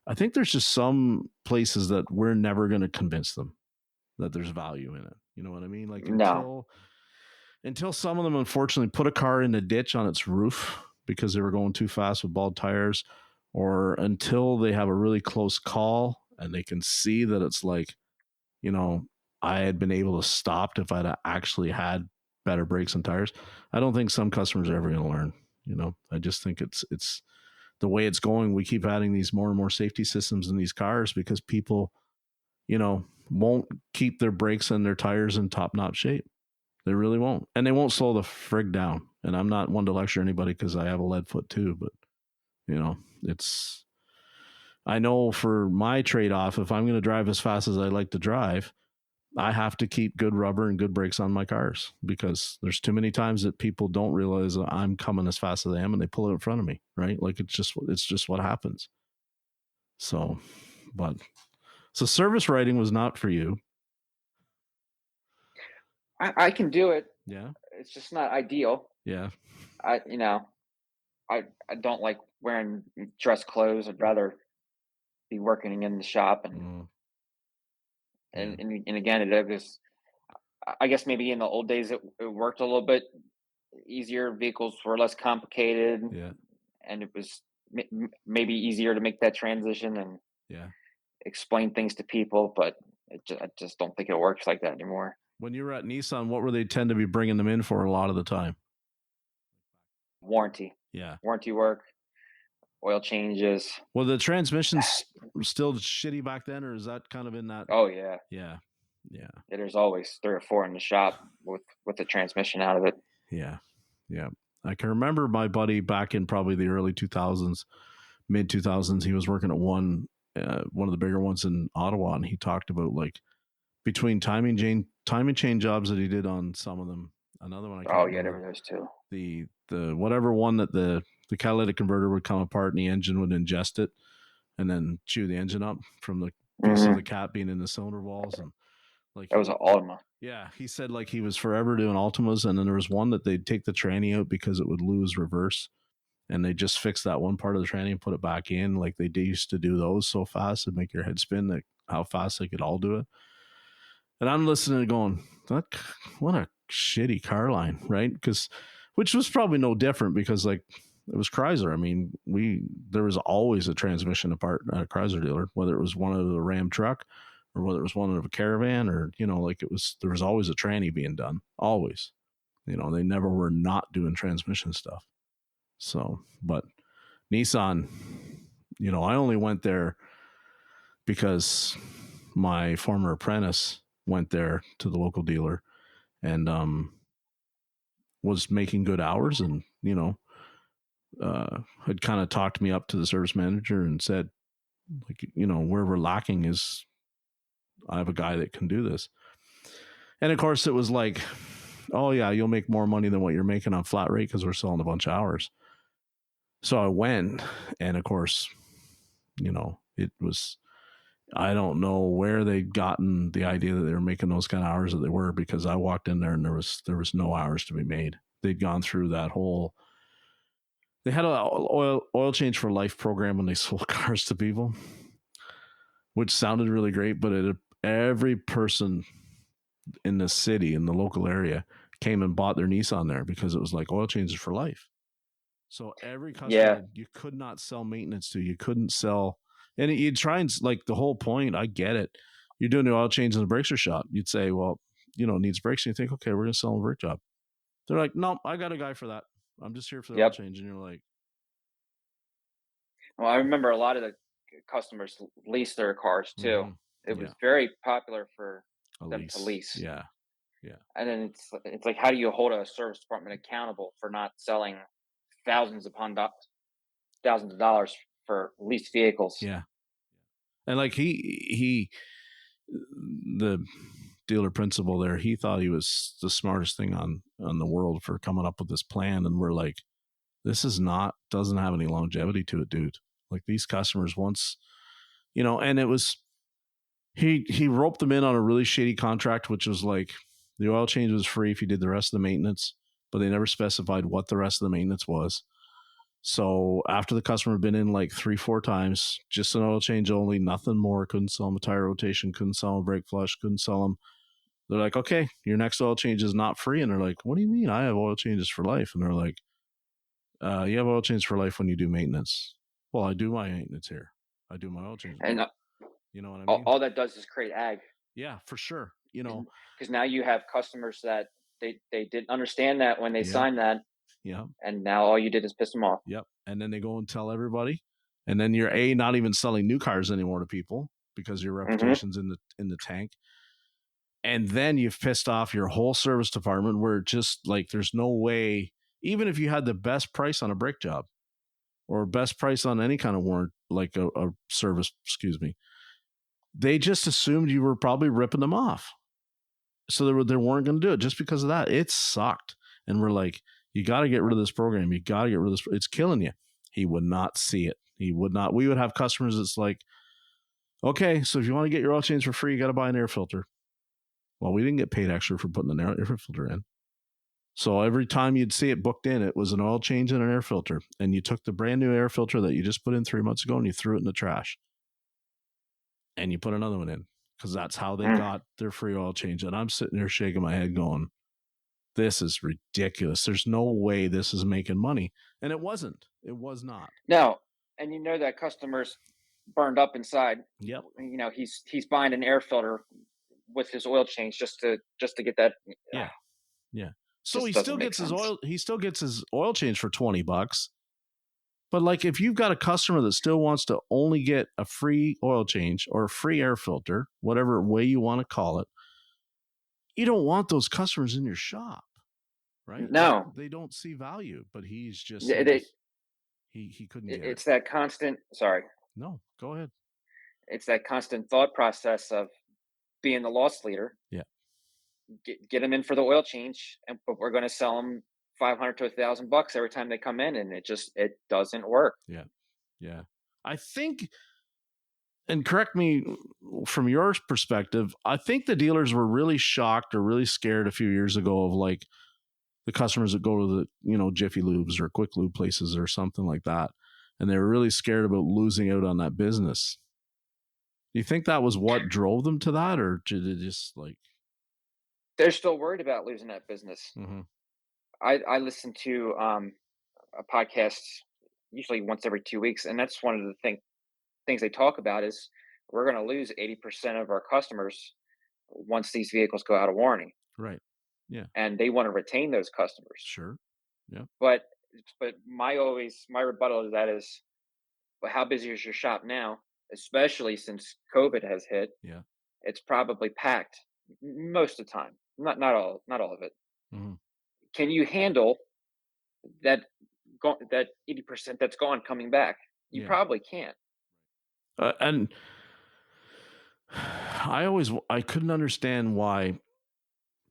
I think there's just some places that we're never going to convince them that there's value in it. You know what I mean? Like No. until some of them unfortunately put a car in a ditch on its roof because they were going too fast with bald tires, or until they have a really close call and they can see that it's like, I had been able to stop if I'd actually had better brakes and tires. I don't think some customers are ever going to learn. I just think it's the way it's going. We keep adding these more and more safety systems in these cars because people, won't keep their brakes and their tires in top notch shape. They really won't. And they won't slow the frig down. And I'm not one to lecture anybody because I have a lead foot too, but it's, I know for my trade off, if I'm going to drive as fast as I like to drive, I have to keep good rubber and good brakes on my cars because there's too many times that people don't realize that I'm coming as fast as I am and they pull it in front of me, right? Like it's just what happens. So, but so service writing was not for you. I can do it. Yeah. It's just not ideal. Yeah. I you know I don't like wearing dress clothes. I'd rather be working in the shop and Mm, yeah. and and again it was I guess maybe in the old days it worked a little bit easier. Vehicles were less complicated, Yeah. and it was maybe easier to make that transition and Yeah. explain things to people. But I just don't think it works like that anymore. When you were at Nissan, what were they tend to be bringing them in for a lot of the time? Warranty, Yeah. warranty work, oil changes. Well, the transmissions still shitty back then, or is that kind of in that? Oh yeah, Yeah. Yeah. yeah, there's always 3 or 4 in the shop with the transmission out of it. Yeah. Yeah. I can remember my buddy back in probably the early 2000s, mid 2000s. He was working at one of the bigger ones in Ottawa, and he talked about like between timing chain jobs that he did on some of them. Another one I Oh can't yeah, there remember were those too. the whatever one that the catalytic converter would come apart and the engine would ingest it and then chew the engine up from the piece of the Hmm. cap being in the cylinder walls and like That was an Altima. yeah, he said like he was forever doing Altimas, and then there was one that they'd take the tranny out because it would lose reverse, and they just fix that one part of the tranny and put it back in. Like they used to do those so fast it'd make your head spin, like how fast they could all do it. And I'm listening and going, that what a shitty car line, right? Because which was probably no different because like it was Chrysler. I mean, there was always a transmission apart at a Chrysler dealer, whether it was one of the Ram truck or whether it was one of a caravan or like it was there was always a tranny being done. Always. They never were not doing transmission stuff. So, but Nissan, I only went there because my former apprentice went there to the local dealer and was making good hours and had kind of talked me up to the service manager and said like where we're lacking is I have a guy that can do this. And of course it was like, oh yeah, you'll make more money than what you're making on flat rate because we're selling a bunch of hours. So I went, and of course it was, I don't know where they'd gotten the idea that they were making those kind of hours that they were, because I walked in there and there was no hours to be made. They'd gone through that whole. They had a oil change for life program when they sold cars to people, which sounded really great. But every person in the city in the local area came and bought their Nissan there because it was like oil changes for life. So every customer Yeah. that you could not sell maintenance to, you couldn't sell, and you'd try and like the whole point. I get it. You're doing the oil change in the brakes shop. You'd say, well, needs brakes, and you think, okay, we're gonna sell them a brake job. They're like, nope, I got a guy for that. I'm just here for the oil Yep. change, and you're like, Well, I remember a lot of the customers lease their cars too. mm-hmm. It was Yeah, very popular for a them to lease. lease. Yeah, yeah, And then it's like, how do you hold a service department accountable for not selling thousands upon thousands of dollars for leased vehicles? yeah. And like the dealer principal there, he thought he was the smartest thing on the world for coming up with this plan, and we're like, this is not doesn't have any longevity to it, dude. Like these customers once, and it was he roped them in on a really shady contract, which was like the oil change was free if you did the rest of the maintenance, but they never specified what the rest of the maintenance was. So after the customer had been in like 3-4 times, just an oil change only, nothing more, couldn't sell them a tire rotation, couldn't sell them a brake flush, couldn't sell them. They're like, okay, your next oil change is not free. And they're like, what do you mean? I have oil changes for life. And they're like, you have oil change for life when you do maintenance. Well, I do my maintenance here. I do my oil change. And You know what I mean? all that does is create ag. Yeah, for sure. Because now you have customers that they didn't understand that when they Yeah, signed that, yeah, and now all you did is piss them off. yep. And then they go and tell everybody, and then you're not even selling new cars anymore to people because your Hmm. reputation's in the tank. And then you've pissed off your whole service department, where just like there's no way, even if you had the best price on a brake job or best price on any kind of warrant, like a service, excuse me, they just assumed you were probably ripping them off. So they weren't going to do it just because of that. It sucked. And we're like, you got to get rid of this program. You got to get rid of this. It's killing you. He would not see it. He would not. We would have customers that's like, okay, so if you want to get your oil change for free, you got to buy an air filter. Well, we didn't get paid extra for putting the air filter in. So every time you'd see it booked in, it was an oil change and an air filter. And you took the brand new air filter that you just put in 3 months ago and you threw it in the trash. And you put another one in because that's how they got their free oil change. And I'm sitting there shaking my head going, this is ridiculous. There's no way this is making money. And it wasn't. It was not. No, and you know that customer's burned up inside. Yep. You know, he's buying an air filter with his oil change just to get that. Yeah. Yeah. So Just he doesn't still make gets his sense. oil change for $20. But like if you've got a customer that still wants to only get a free oil change or a free air filter, whatever way you want to call it, you don't want those customers in your shop, right? Like No, they don't see value, but he's just it, like it, he couldn't get it. it's that constant. Sorry, No, go ahead. it's that constant thought process of being the loss leader. Yeah. Get them in for the oil change, but we're going to sell them 500 to $1,000 every time they come in, and it doesn't work. Yeah. Yeah. I think, and correct me from your perspective, I think the dealers were really shocked or really scared a few years ago of like the customers that go to the, Jiffy Lubes or Quick Lube places or something like that. And they were really scared about losing out on that business. Do you think that was what drove them to that, or did it just like, They're still worried about losing that business. mm-hmm. I listen to a podcast usually once every 2 weeks, and that's one of the things they talk about is we're going to lose 80% of our customers once these vehicles go out of warranty, Right. Yeah. and they want to retain those customers. Sure. Yeah. But my rebuttal to that is, well, how busy is your shop now? Especially since COVID has hit, Yeah. it's probably packed most of the time. Not all of it. Mm-hmm. Can you handle that that 80% that's gone coming back? You Yeah. probably can't. And I couldn't understand why,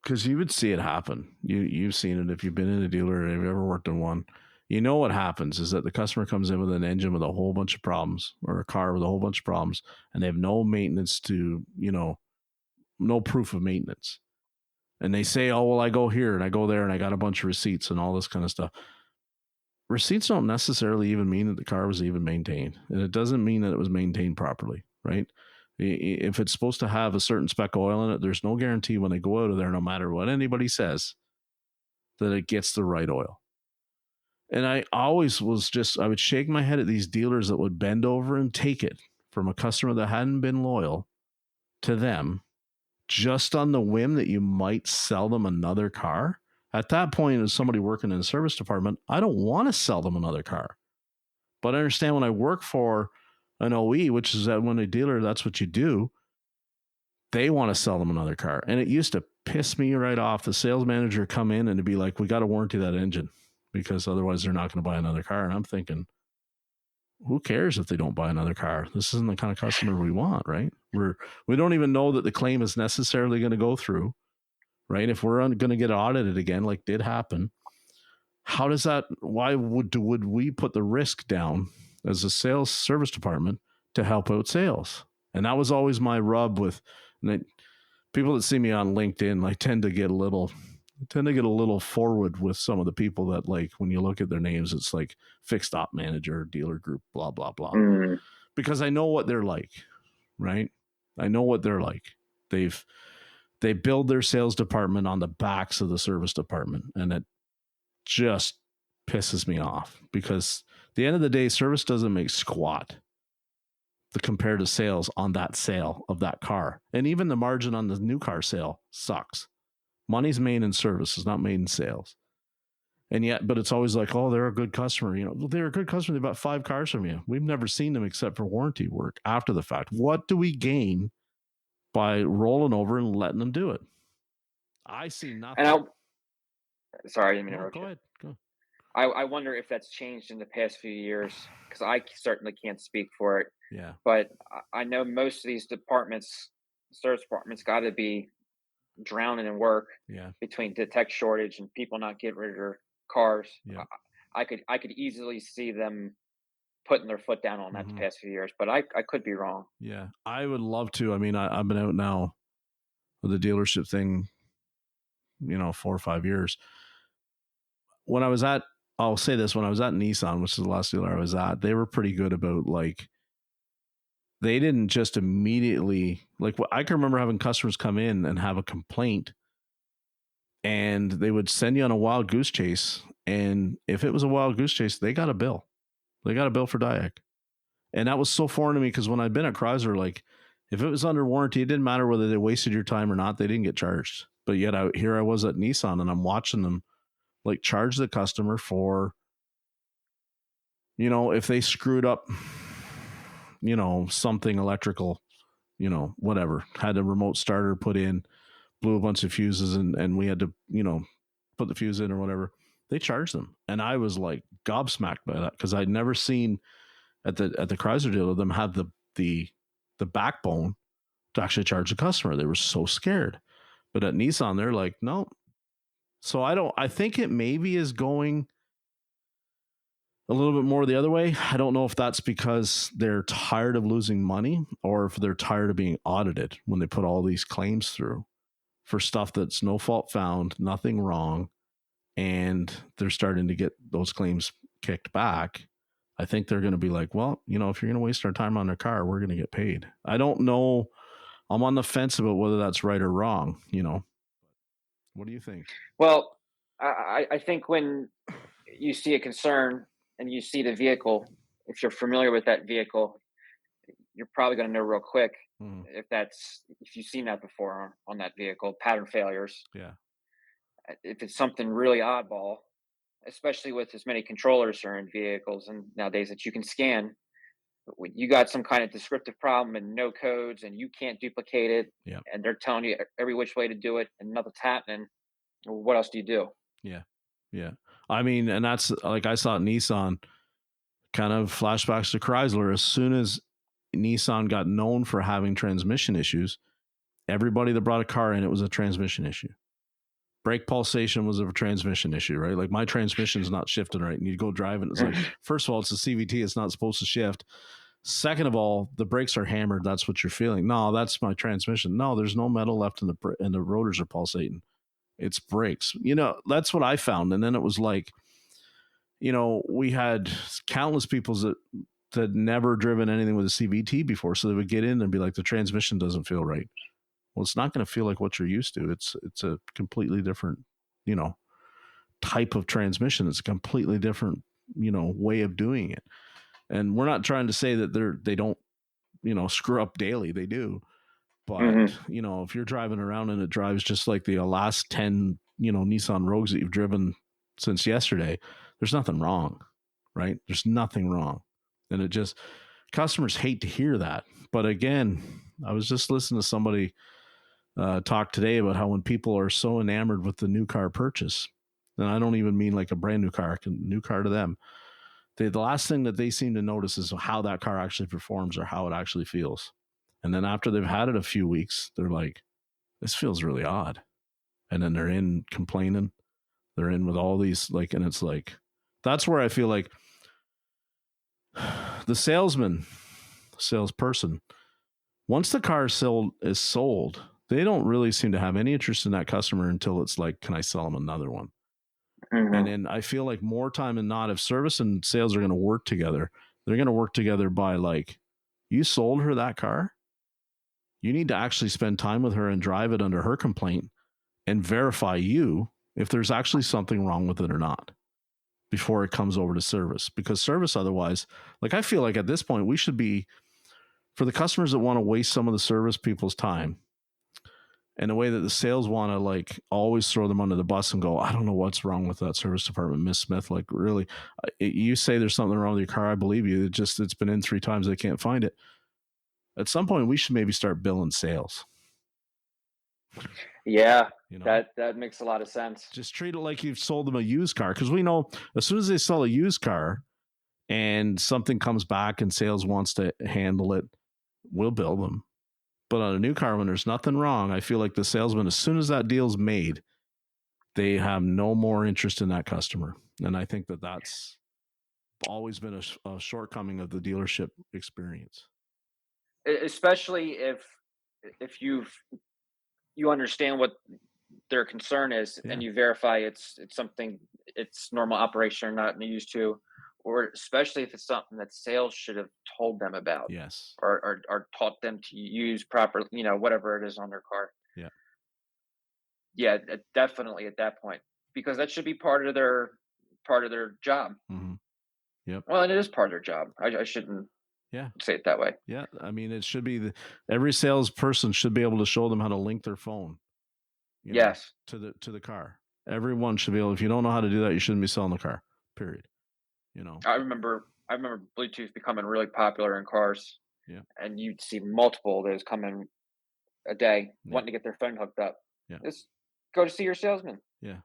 because you would see it happen. You've seen it if you've been in a dealer or you've ever worked in one. You know what happens is that the customer comes in with an engine with a whole bunch of problems or a car with a whole bunch of problems, and they have no maintenance to, no proof of maintenance. And they say, oh, well, I go here and I go there and I got a bunch of receipts and all this kind of stuff. Receipts don't necessarily even mean that the car was even maintained. And it doesn't mean that it was maintained properly, right? If it's supposed to have a certain spec of oil in it, there's no guarantee when they go out of there, no matter what anybody says, that it gets the right oil. And I always I would shake my head at these dealers that would bend over and take it from a customer that hadn't been loyal to them just on the whim that you might sell them another car. At that point, as somebody working in the service department, I don't want to sell them another car. But I understand when I work for an OE, which is that when a dealer, that's what you do, they want to sell them another car. And it used to piss me right off. The sales manager come in and to be like, we got to warranty that engine because otherwise they're not going to buy another car. And I'm thinking, who cares if they don't buy another car? This isn't the kind of customer we want, right? We don't even know that the claim is necessarily going to go through, right? If we're going to get audited again, like did happen, how does that? Why would we put the risk down as a sales service department to help out sales? And that was always my rub with people that see me on LinkedIn. Like tend to get a little forward with some of the people that, like, when you look at their names, it's like fixed op manager, dealer group, blah blah blah. Mm. Because I know what they're like, right? I know what they're like. They build their sales department on the backs of the service department, and it just pisses me off because at the end of the day, service doesn't make squat compared to sales on that sale of that car. And even the margin on the new car sale sucks. Money's made in service, it's not made in sales. And yet, but it's always like, oh, they're a good customer. They're a good customer. They bought 5 cars from you. We've never seen them except for warranty work after the fact. What do we gain by rolling over and letting them do it? I see And nothing. sorry, I didn't mean to No, interrupt go you. ahead. Go. I wonder if that's changed in the past few years because I certainly can't speak for it. Yeah. But I know most of these departments, service departments, got to be drowning in work Yeah. between the tech shortage and people not getting rid of their cars. Yeah. I could easily see them putting their foot down on that the Hmm. past few years, but I could be wrong. Yeah. I would love to. I mean, I've been out now with the dealership thing, 4 or 5 years. When I was at, I'll say this, when I was at Nissan, which is the last dealer I was at, they were pretty good about like, they didn't just immediately, like, I can remember having customers come in and have a complaint, and they would send you on a wild goose chase. And if it was a wild goose chase, they got a bill. They got a bill for Diag. And that was so foreign to me because when I'd been at Chrysler, like, if it was under warranty, it didn't matter whether they wasted your time or not, they didn't get charged. But yet here I was at Nissan, and I'm watching them like charge the customer for, if they screwed up, something electrical, whatever, had a remote starter put in, blew a bunch of fuses, and we had to, put the fuse in or whatever. They charged them. And I was like gobsmacked by that because I'd never seen at the Chrysler dealer them have the backbone to actually charge the customer. They were so scared. But at Nissan, they're like, no. So I think it maybe is going a little bit more the other way. I don't know if that's because they're tired of losing money or if they're tired of being audited when they put all these claims through for stuff that's no fault found, nothing wrong, and they're starting to get those claims kicked back. I think they're going to be like, well, if you're going to waste our time on their car, we're going to get paid. I don't know. I'm on the fence about whether that's right or wrong. What do you think? Well, I think when you see a concern and you see the vehicle, if you're familiar with that vehicle, you're probably going to know real quick Mm, if you've seen that before on that vehicle, pattern failures. yeah. If it's something really oddball, especially with as many controllers are in vehicles and nowadays that you can scan, when you got some kind of descriptive problem and no codes and you can't duplicate it, Yeah. and they're telling you every which way to do it and nothing's happening, well, what else do you do? Yeah. Yeah. I mean, and that's like I saw Nissan kind of flashbacks to Chrysler. As soon as Nissan got known for having transmission issues, everybody that brought a car in, it was a transmission issue. Brake pulsation was a transmission issue, right? Like my transmission is not shifting right. And you go drive and it's like, first of all, it's a CVT. It's not supposed to shift. Second of all, the brakes are hammered. That's what you're feeling. No, that's my transmission. No, there's no metal left in and the rotors are pulsating. It's brakes. That's what I found. And then it was like, we had countless people that never driven anything with a CVT before. So they would get in and be like, the transmission doesn't feel right. Well, it's not going to feel like what you're used to. It's a completely different, type of transmission. It's a completely different, way of doing it. And we're not trying to say that they don't, screw up daily. They do. But, Hmm. if you're driving around and it drives just like the last 10, Nissan Rogues that you've driven since yesterday, there's nothing wrong, right? There's nothing wrong. And it just, customers hate to hear that. But again, I was just listening to somebody talk today about how when people are so enamored with the new car purchase, and I don't even mean like a brand new car, a new car to them, the last thing that they seem to notice is how that car actually performs or how it actually feels. And then after they've had it a few weeks, they're like, this feels really odd. And then they're in complaining. They're in with all these, like, and it's like, that's where I feel like the salesperson, once the car is sold, they don't really seem to have any interest in that customer until it's like, can I sell them another one? And Hmm. then I feel like more time than not, if service and sales are going to work together, they're going to work together by like, you sold her that car. You need to actually spend time with her and drive it under her complaint and verify if there's actually something wrong with it or not before it comes over to service. Because service, otherwise, like I feel like at this point, we should be, for the customers that want to waste some of the service people's time, and the way that the sales want to like always throw them under the bus and go, I don't know what's wrong with that service department, Miss Smith. Like, really, you say there's something wrong with your car, I believe you. It's been in 3 times, they can't find it. At some point, we should maybe start billing sales. Yeah, You know, that makes a lot of sense. just treat it like you've sold them a used car, because we know as soon as they sell a used car and something comes back and sales wants to handle it, we'll bill them. But on a new car, when there's nothing wrong, I feel like the salesman, as soon as that deal's made, they have no more interest in that customer. And I think that that's always been a shortcoming of the dealership experience. Especially if you understand what their concern is Yeah. and you verify it's something, it's normal operation or not used to, or especially if it's something that sales should have told them about, Yes. or taught them to use properly, whatever it is on their car. Yeah. Yeah, definitely at that point, because that should be part of their job. Mm-hmm. Yep. Well, and it is part of their job. I shouldn't Yeah. say it that way. Yeah. I mean, it should be every salesperson should be able to show them how to link their phone, Yes, to the car. Everyone should be able. If you don't know how to do that, you shouldn't be selling the car. Period. I remember Bluetooth becoming really popular in cars, Yeah. and you'd see multiple of those coming a day Yeah. wanting to get their phone hooked up. Yeah. Just go to see your salesman. Yeah.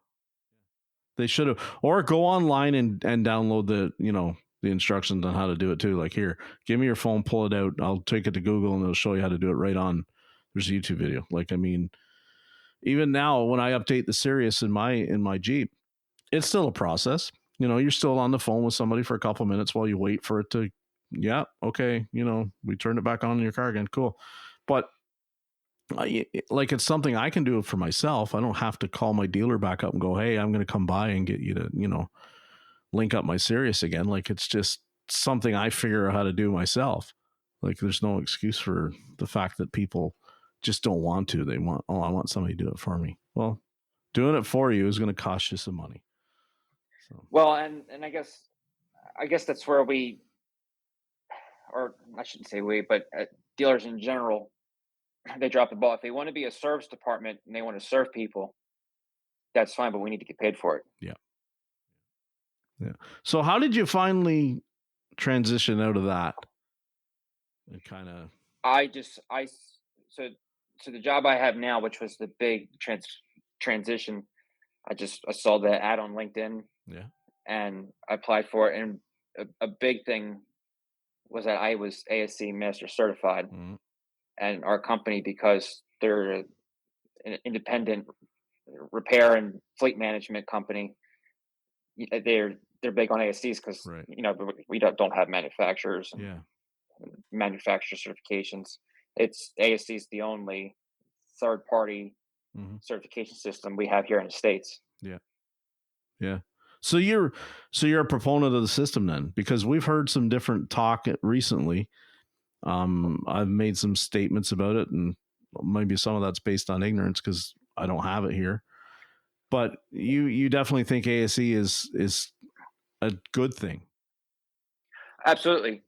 They should have, or go online and download the instructions on how to do it too. Like, here, give me your phone, pull it out. I'll take it to Google and it'll show you how to do it right on. There's a YouTube video. Like, I mean, even now when I update the Sirius in my Jeep, it's still a process. You're still on the phone with somebody for a couple minutes while you wait for it to, yeah, okay, we turned it back on in your car again. Cool. But like, it's something I can do for myself. I don't have to call my dealer back up and go, hey, I'm going to come by and get you to, link up my Sirius again. Like, it's just something I figure out how to do myself. Like, there's no excuse for the fact that people just don't want to. They want, oh, I want somebody to do it for me. Well, doing it for you is going to cost you some money. So, Well, and I guess that's where we, or I shouldn't say we, but dealers in general, they drop the ball. If they want to be a service department and they want to serve people, that's fine, but we need to get paid for it. yeah. Yeah. So how did you finally transition out of that and kind of, I just I s- so the job I have now, which was the big transition, I saw the ad on LinkedIn yeah. and I applied for it. And a big thing was that I was ASC Master Certified, Mm-hmm. and our company, because they're an independent repair and fleet management company, they're big on ASCs because Right. we don't have manufacturers and Yeah. manufacturer certifications. It's ASC is the only third party Mm-hmm. certification system we have here in the States. Yeah. Yeah. So you're a proponent of the system then, because we've heard some different talk recently. I've made some statements about it, and maybe some of that's based on ignorance because I don't have it here. But you definitely think ASE is a good thing. Absolutely.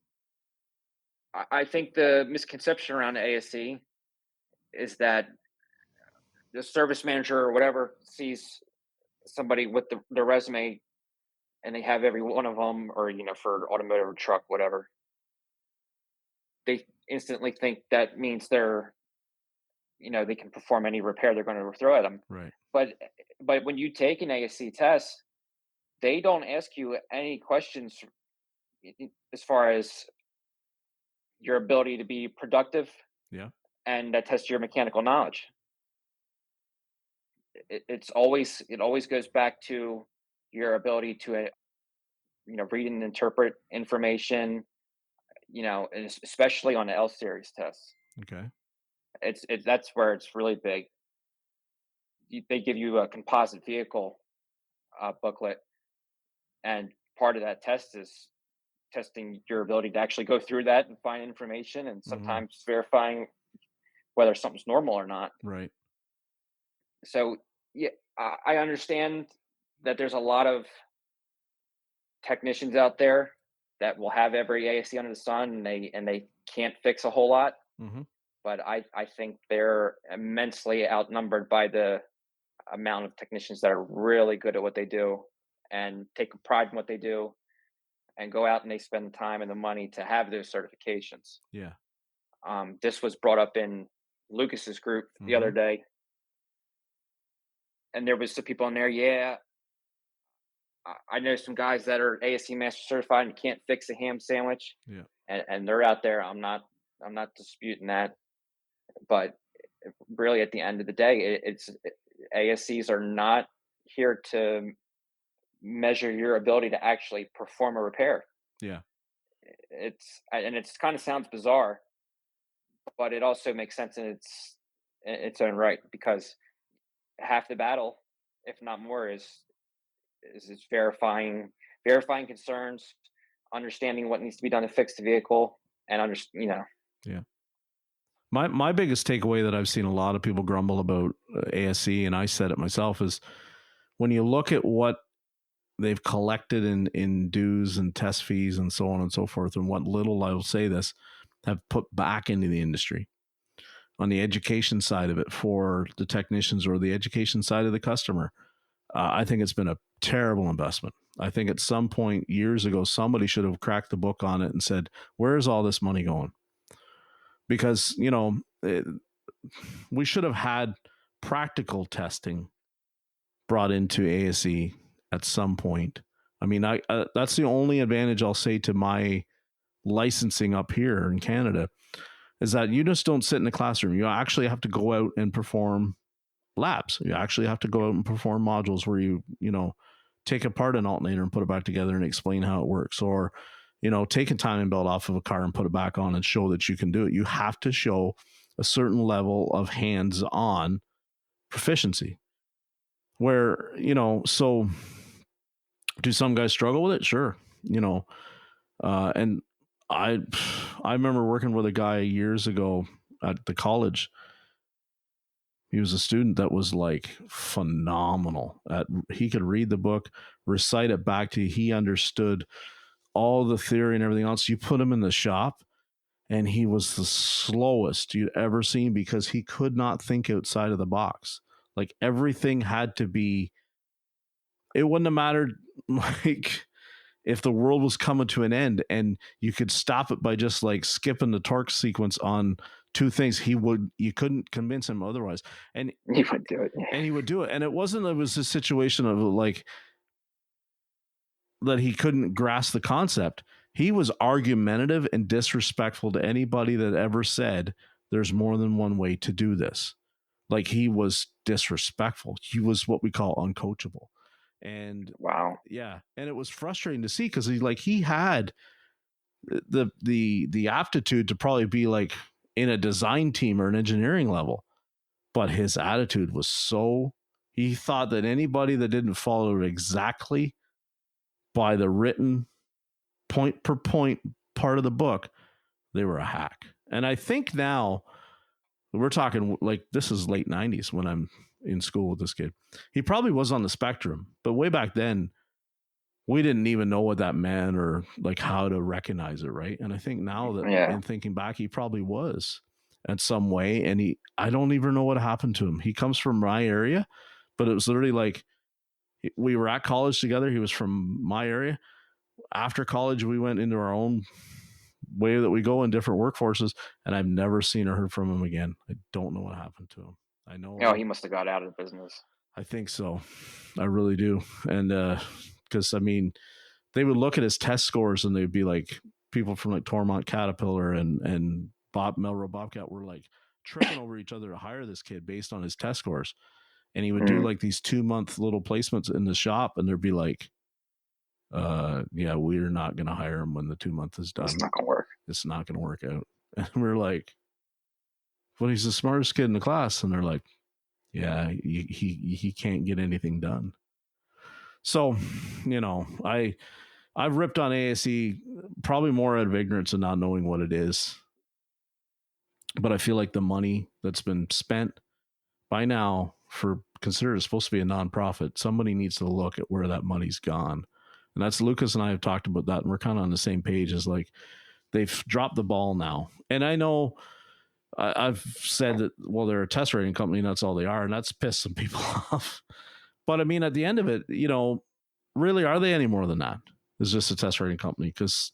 I think the misconception around ASC is that the service manager or whatever sees somebody with their resume and they have every one of them, or for automotive or truck, whatever, they instantly think that means they can perform any repair they're going to throw at them. Right. But when you take an ASC test, they don't ask you any questions as far as your ability to be productive, Yeah. and that tests your mechanical knowledge. It always goes back to your ability to read and interpret information, and especially on the L series tests. Okay. That's where it's really big. They give you a composite vehicle booklet, and part of that test is testing your ability to actually go through that and find information, and Mm-hmm. sometimes verifying whether something's normal or not. Right. So yeah, I understand that there's a lot of technicians out there that will have every ASC under the sun, and they can't fix a whole lot. Mm-hmm. But I think they're immensely outnumbered by the amount of technicians that are really good at what they do and take pride in what they do and go out and they spend the time and the money to have those certifications. Yeah. This was brought up in Lucas's group the Mm-hmm. other day, and there was some people in there. Yeah, I know some guys that are ASC Master Certified and can't fix a ham sandwich, Yeah. and they're out there. I'm not disputing that. But really, at the end of the day, ASCs are not here to measure your ability to actually perform a repair. Yeah. It's kind of sounds bizarre, but it also makes sense in its own right, because half the battle, if not more, is verifying concerns, understanding what needs to be done to fix the vehicle, and Yeah. My biggest takeaway that I've seen a lot of people grumble about ASC, and I said it myself, is when you look at what they've collected in dues and test fees and so on and so forth, and what little, I will say this, have put back into the industry on the education side of it for the technicians or the education side of the customer. I think it's been a terrible investment. I think at some point years ago, somebody should have cracked the book on it and said, where is all this money going? Because, we should have had practical testing brought into ASE at some point. I mean, that's the only advantage I'll say to my licensing up here in Canada, is that you just don't sit in the classroom. You actually have to go out and perform labs. You actually have to go out and perform modules where you take apart an alternator and put it back together and explain how it works, or take a timing belt off of a car and put it back on and show that you can do it. You have to show a certain level of hands-on proficiency. Where so do some guys struggle with it? Sure, and I I remember working with a guy years ago at the college. He was a student that was like phenomenal at, he could read the book, recite it back to you. He understood all the theory and everything else. You put him in the shop and he was the slowest you'd ever seen, because he could not think outside of the box. Like everything had to be, it wouldn't have mattered like if the world was coming to an end and you could stop it by just like skipping the torque sequence on two things, you couldn't convince him otherwise. And he would do it. he would do it. And it was a situation of like that he couldn't grasp the concept. He was argumentative and disrespectful to anybody that ever said there's more than one way to do this. Like he was disrespectful. He was what we call uncoachable. And Wow. yeah, and it was frustrating to see, because he had the aptitude to probably be like in a design team or an engineering level, but his attitude was so, he thought that anybody that didn't follow it exactly by the written point per point part of the book, they were a hack. And I think now we're talking like this is late 90s when I'm in school with this kid. He probably was on the spectrum, but way back then we didn't even know what that meant or like how to recognize it, right? And I think now that Yeah. in thinking back, he probably was in some way, and I don't even know what happened to him. He comes from my area, but it was literally like we were at college together. He was from my area. After college, we went into our own way that we go in different workforces, and I've never seen or heard from him again. I don't know what happened to him. I know. Oh, he must have got out of the business. I think so. I really do. And because I mean, they would look at his test scores and they'd be like, people from like Tormont Caterpillar and Bob Melrose Bobcat were like tripping over each other to hire this kid based on his test scores. And he would do like these 2-month little placements in the shop, and there'd be like, yeah, we're not going to hire him when the 2 month is done. It's not going to work. It's not going to work out. And we're like, well, he's the smartest kid in the class. And they're like, yeah, he can't get anything done. So, I've ripped on ASE probably more out of ignorance and not knowing what it is. But I feel like the money that's been spent by now for considered it's supposed to be a nonprofit, somebody needs to look at where that money's gone. And that's Lucas and I have talked about that, and we're kind of on the same page as like they've dropped the ball now. And I know I've said that, well, they're a test rating company and that's all they are, and that's pissed some people off. But I mean, at the end of it, really, are they any more than that? It's just a test rating company, because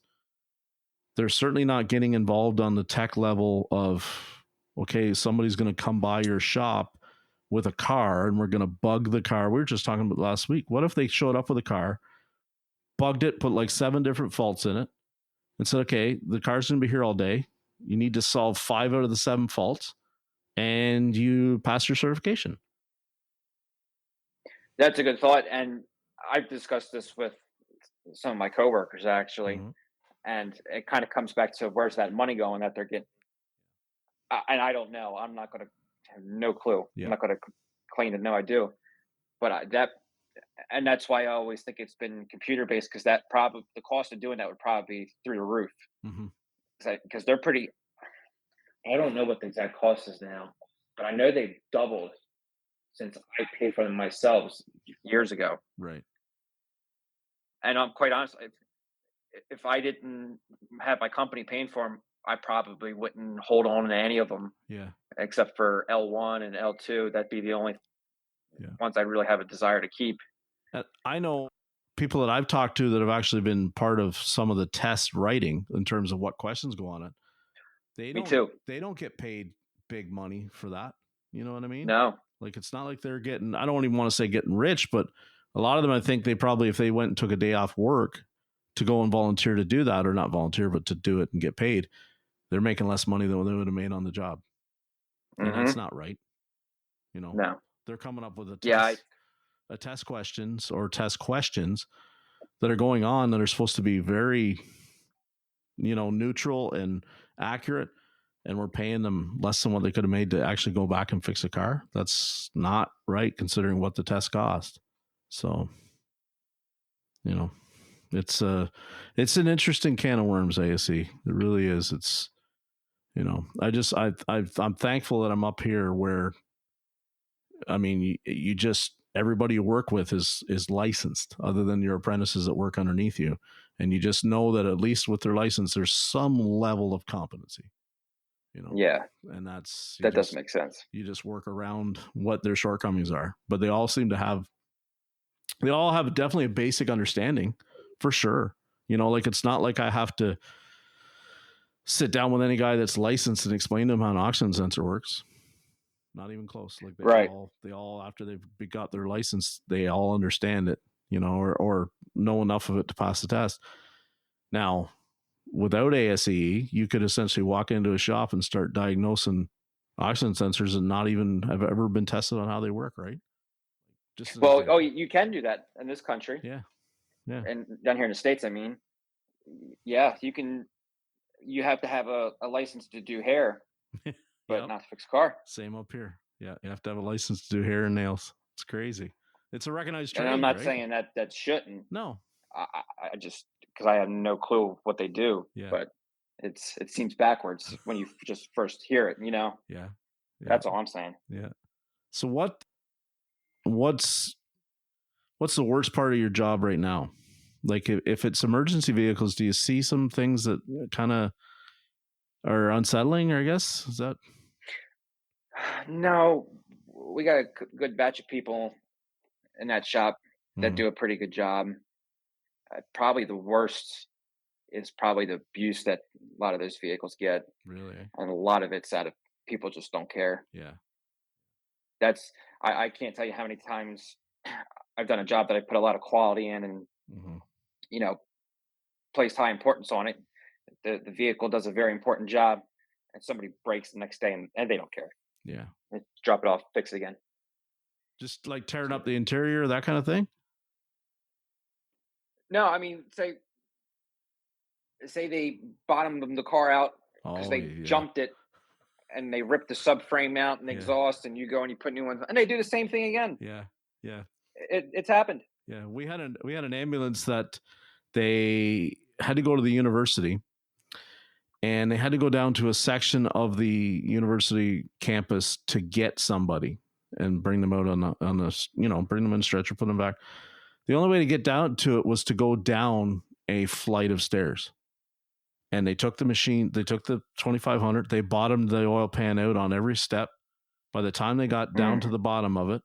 they're certainly not getting involved on the tech level of, okay, somebody's going to come by your shop with a car and we're going to bug the car. We were just talking about last week. What if they showed up with a car, bugged it, put like 7 different faults in it, and said, okay, the car's going to be here all day. You need to solve 5 out of the 7 faults. and you pass your certification. That's a good thought, and I've discussed this with some of my coworkers actually, Mm-hmm. and it kind of comes back to where's that money going that they're getting. And I don't know. I'm not going to have no clue. I'm Yeah. not going to claim to know I do, but that and that's why I always think it's been computer based because that probably the cost of doing that would probably be through the roof Mm-hmm. because they're pretty. I don't know what the exact cost is now, but I know they've doubled since I paid for them myself years ago. Right. And I'm quite honest, if I didn't have my company paying for them, I probably wouldn't hold on to any of them Yeah. except for L1 and L2. That'd be the only Yeah. ones I really have a desire to keep. I know people that I've talked to that have actually been part of some of the test writing in terms of what questions go on it. They Me don't too. they don't get paid big money for that. You know what I mean? No. Like it's not like they're getting, I don't even want to say getting rich, but a lot of them I think they probably, if they went and took a day off work to go and volunteer to do that, or not volunteer, but to do it and get paid, they're making less money than they would have made on the job. And that's Hmm. not right. You know, No. they're coming up with Yeah. a test questions or test questions that are going on that are supposed to be very, neutral and accurate, and we're paying them less than what they could have made to actually go back and fix a car. That's not right considering what the test cost. So, you know, it's an interesting can of worms, ASE. It really is. It's, I'm thankful that I'm up here where, I mean, you just, everybody you work with is licensed other than your apprentices that work underneath you. And you just know that at least with their license, there's some level of competency, Yeah. and that's, That does make sense. you just work around what their shortcomings are, but they all have definitely a basic understanding for sure. Like it's not like I have to sit down with any guy that's licensed and explain to him how an oxygen sensor works. Not even close. Like Right. they all after they've got their license, they all understand it, or know enough of it to pass the test. Now, without ASE, you could essentially walk into a shop and start diagnosing oxygen sensors and not even have ever been tested on how they work, right? Just an Well, oh, example. you can do that in this country Yeah. Yeah. and down here in the States. I mean, yeah, you can. You have to have a license to do hair, but Yep. not to fix a car. Same up here. Yeah. You have to have a license to do hair and nails. It's crazy. It's a recognized And I'm trade, not right? saying that shouldn't. No. I just because I have no clue what they do, Yeah. but it seems backwards when you just first hear it. Yeah. Yeah. That's all I'm saying. Yeah. So what's what's the worst part of your job right now? Like if it's emergency vehicles, do you see some things that kind of are unsettling, or I guess is that No, we got a good batch of people in that shop that mm, do a pretty good job. Probably the worst is probably the abuse that a lot of those vehicles get, really? and a lot of it's out of people just don't care. Yeah. That's I can't tell you how many times I've done a job that I put a lot of quality in and Hmm. you know placed high importance on it. The vehicle does a very important job, and somebody breaks the next day and they don't care. Yeah. They drop it off, fix it again. Just like tearing up the interior, that kind of thing. No, I mean, say they bottomed the car out because Oh they yeah. jumped it and they ripped the subframe out and the Yeah. exhaust, and you go and you put new ones, and they do the same thing again. Yeah. Yeah. It's happened. Yeah. We had an ambulance that they had to go to the university, and they had to go down to a section of the university campus to get somebody and bring them out bring them in a stretcher, put them back. The only way to get down to it was to go down a flight of stairs. And they took they took the 2500, they bottomed the oil pan out on every step. By the time they got down to Mm. the bottom of it,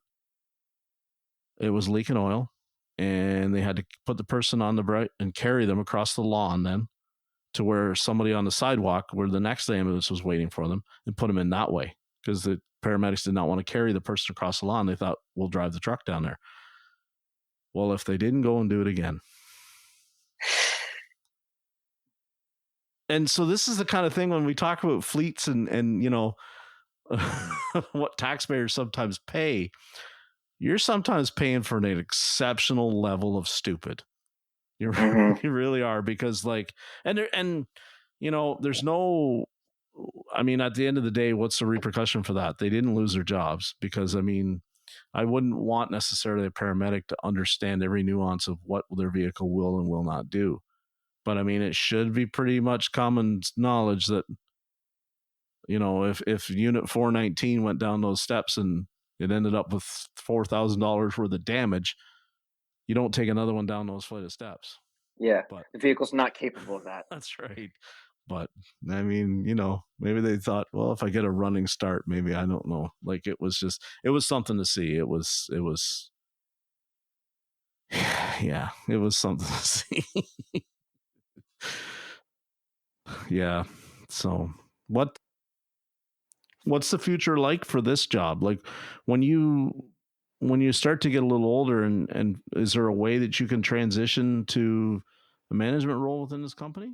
it was leaking oil. And they had to put the person on the right and carry them across the lawn then to where somebody on the sidewalk where the next ambulance was waiting for them, and put them in that way because the paramedics did not want to carry the person across the lawn. They thought, we'll drive the truck down there. Well, if they didn't go and do it again. And so this is the kind of thing when we talk about fleets and what taxpayers sometimes pay, you're sometimes paying for an exceptional level of stupid. You Hmm. you really are, because like, and there's no, I mean, at the end of the day, what's the repercussion for that? They didn't lose their jobs, because I mean, I wouldn't want necessarily a paramedic to understand every nuance of what their vehicle will and will not do. But I mean, it should be pretty much common knowledge that, if Unit 419 went down those steps and it ended up with $4,000 worth of damage, you don't take another one down those flight of steps. Yeah, But the vehicle's not capable of that. that's right. But I mean, maybe they thought, well, if I get a running start, maybe, I don't know. Like, it was something to see. Yeah, it was something to see. Yeah. So what what's the future like for this job? Like, when you start to get a little older, and is there a way that you can transition to a management role within this company?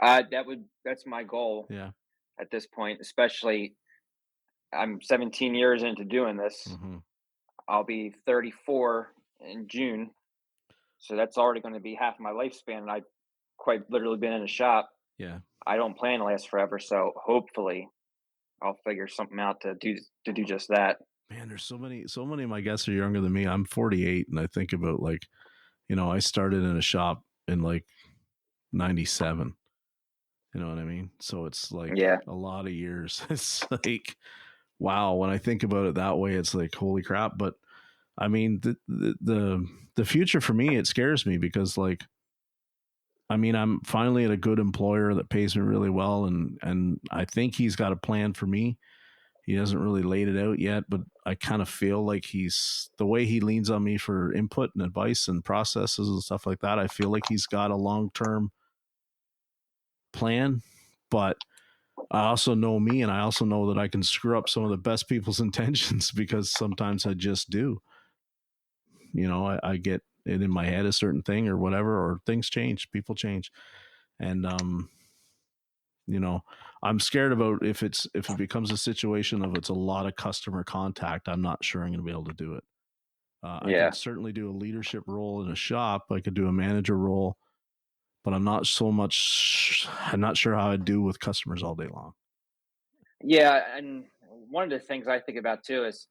That's my goal Yeah. at this point, especially I'm 17 years into doing this. Mm-hmm. I'll be 34 in June, so that's already going to be half my lifespan. And I've quite literally been in a shop. Yeah. I don't plan to last forever, so hopefully I'll figure something out to do just that. Man, there's so many of my guests are younger than me. I'm 48, and I think about, like, I started in a shop in like 97. You know what I mean? So it's like Yeah, a lot of years. It's like, wow, when I think about it that way, it's like, holy crap. But I mean, the future for me, it scares me, because, like, I mean, I'm finally at a good employer that pays me really well, and I think he's got a plan for me. He hasn't really laid it out yet, but I kind of feel like he's, the way he leans on me for input and advice and processes and stuff like that, I feel like he's got a long-term plan. But I also know me, and I also know that I can screw up some of the best people's intentions, because sometimes I just do. I get it in my head, a certain thing or whatever, or things change, people change. And you know I'm scared about, if it becomes a situation of it's a lot of customer contact, I'm not sure I'm going to be able to do it. I yeah, could certainly do a leadership role in a shop, I could do a manager role, but I'm not sure how I'd do with customers all day long. yeah. And one of the things I think about too is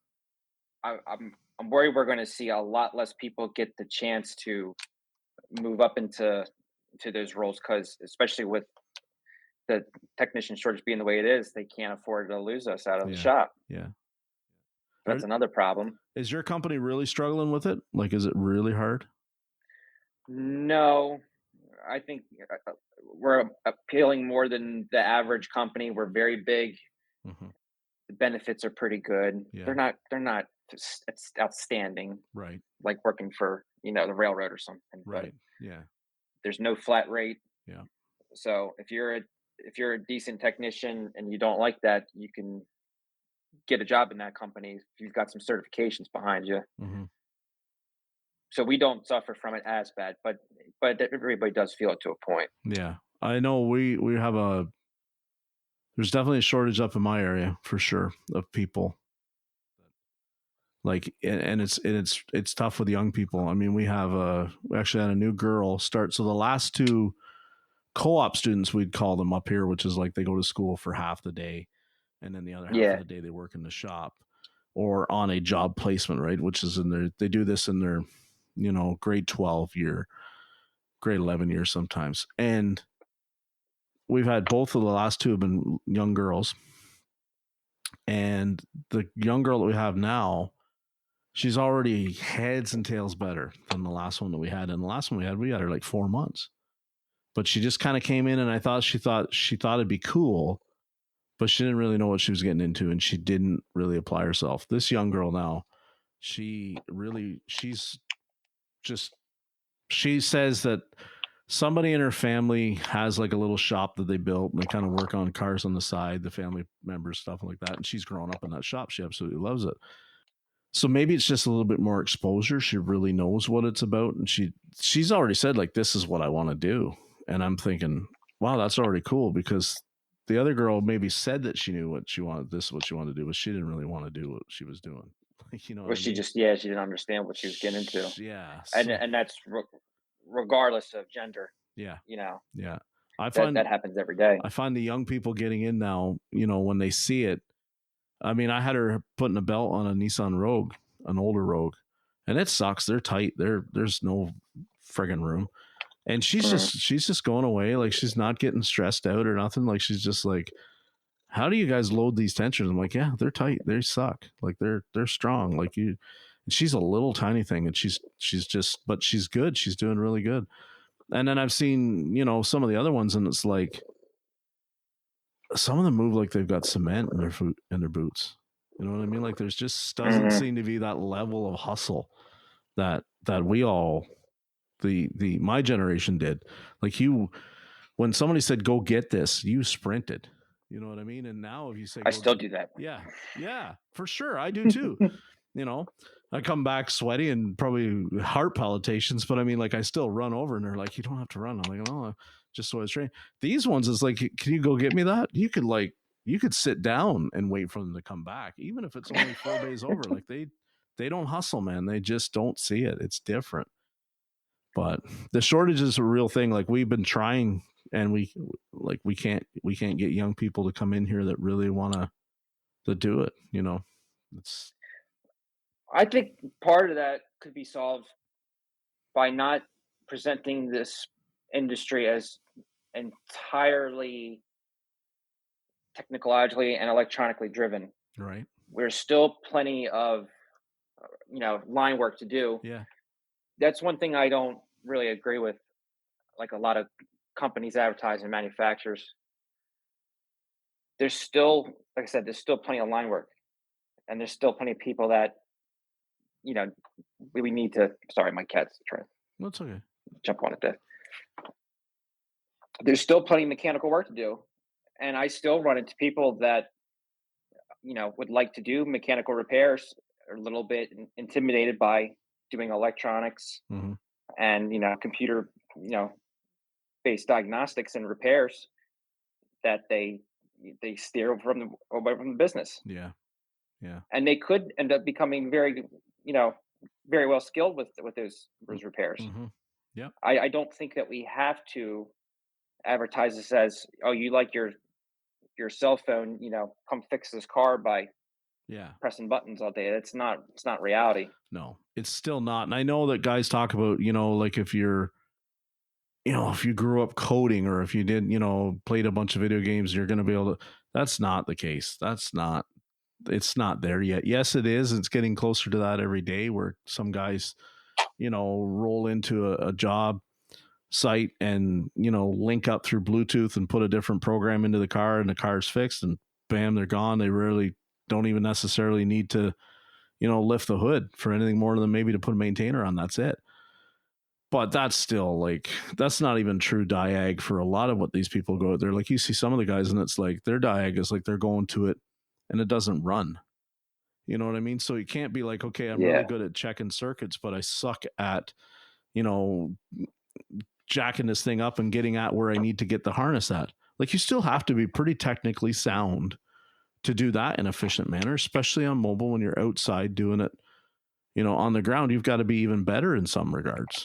I'm worried we're going to see a lot less people get the chance to move up into those roles because, especially with the technician shortage being the way it is, they can't afford to lose us out of the Yeah, shop. yeah. Are, That's another problem. is your company really struggling with it? Like, is it really hard? No, I think we're appealing more than the average company. We're very big. Hmm. The benefits are pretty good. Yeah. They're not it's outstanding Right. like working for the railroad or something. But Right. Yeah. there's no flat rate. Yeah. So if you're a decent technician and you don't like that, you can get a job in that company if you've got some certifications behind you. Hmm. So we don't suffer from it as bad, but everybody does feel it to a point. Yeah. I know we have there's definitely a shortage up in my area, for sure, of people. Like, and it's tough with young people. I mean, we actually had a new girl start. So the last two co-op students, we'd call them up here, which is like they go to school for half the day, and then the other half of Yeah, the day they work in the shop or on a job placement, right? Which is they do this in their, grade 12 year, grade 11 year sometimes. And we've had both of the last two have been young girls. And the young girl that we have now, she's already heads and tails better than the last one that we had. And the last one we had her like 4 months. But she just kind of came in, and I thought she thought it'd be cool, but she didn't really know what she was getting into, and she didn't really apply herself. This young girl now, she's just, she says that somebody in her family has like a little shop that they built, and they kind of work on cars on the side, the family members, stuff like that. And she's grown up in that shop. She absolutely loves it. So maybe it's just a little bit more exposure. She really knows what it's about, and she's already said, like, this is what I want to do. And I'm thinking, wow, that's already cool, because the other girl maybe said that she knew what she wanted, this is what she wanted to do, but she didn't really want to do what she was doing. You know what Or I she mean? just, yeah, she didn't understand what she was getting into, Yeah. and So, and that's regardless of gender. yeah. You know Yeah. I that find happens every day. I find the young people getting in now, when they see it. I mean, I had her putting a belt on a Nissan Rogue, an older Rogue, and it sucks. They're tight. There's no friggin' room. And Mm. she's just going away. Like, she's not getting stressed out or nothing. Like, she's just like, how do you guys load these tensions? I'm like, yeah, they're tight. They suck. Like, they're strong. Like, you. And she's a little tiny thing, and she's just, but she's good. She's doing really good. And then I've seen, some of the other ones, and it's like some of them move like they've got cement in their foot in their boots. You know what I mean? Like, there's just doesn't Mhm. seem to be that level of hustle that we all, the my generation did. Like, you, when somebody said go get this, you sprinted. You know what I mean? And now if you say I go still get, do that. yeah, yeah, for sure, I do too. you know, I come back sweaty and probably heart palpitations, but I mean, like, I still run over and they're like, you don't have to run. I'm like, oh, just so I was trained. These ones is like, can you go get me that? You could sit down and wait for them to come back, even if it's only 4 days over. Like, they don't hustle, man. They just don't see it. It's different. But the shortage is a real thing. Like, we've been trying, and we can't get young people to come in here that really want to do it. It's I think part of that could be solved by not presenting this industry as entirely technologically and electronically driven. right. There's still plenty of line work to do. Yeah. That's one thing I don't really agree with. Like a lot of companies advertise and manufacturers, there's still, like I said, there's still plenty of line work, and there's still plenty of people that you know we need to. Sorry, my cat's trying to That's okay. jump on it. There. There's still plenty of mechanical work to do, and I still run into people that would like to do mechanical repairs, are a little bit intimidated by doing electronics Hmm. and computer based diagnostics and repairs, that they steer from away from the business, Yeah. Yeah. and they could end up becoming you know very well skilled with those repairs. Mm-hmm. Yep. I don't think that we have to advertise this as, oh, you like your cell phone, come fix this car by Yeah. pressing buttons all day. It's not reality. No, it's still not. And I know that guys talk about, like, if you grew up coding, or if you did, played a bunch of video games, you're going to be able to. That's not the case. It's not there yet. Yes, it is. It's getting closer to that every day, where some guys, roll into a job site and, link up through Bluetooth and put a different program into the car, and the car's fixed, and bam, they're gone. They really don't even necessarily need to, lift the hood for anything more than maybe to put a maintainer on. That's it. But that's still, like, that's not even true diag for a lot of what these people go out there. Like, you see some of the guys, and it's like their diag is like they're going to it and it doesn't run. You know what I mean? So you can't be like, okay, I'm really Yeah, good at checking circuits, but I suck at, you know, jacking this thing up and getting at where I need to get the harness at. Like, you still have to be pretty technically sound to do that in an efficient manner, especially on mobile when you're outside doing it. On the ground, you've got to be even better in some regards.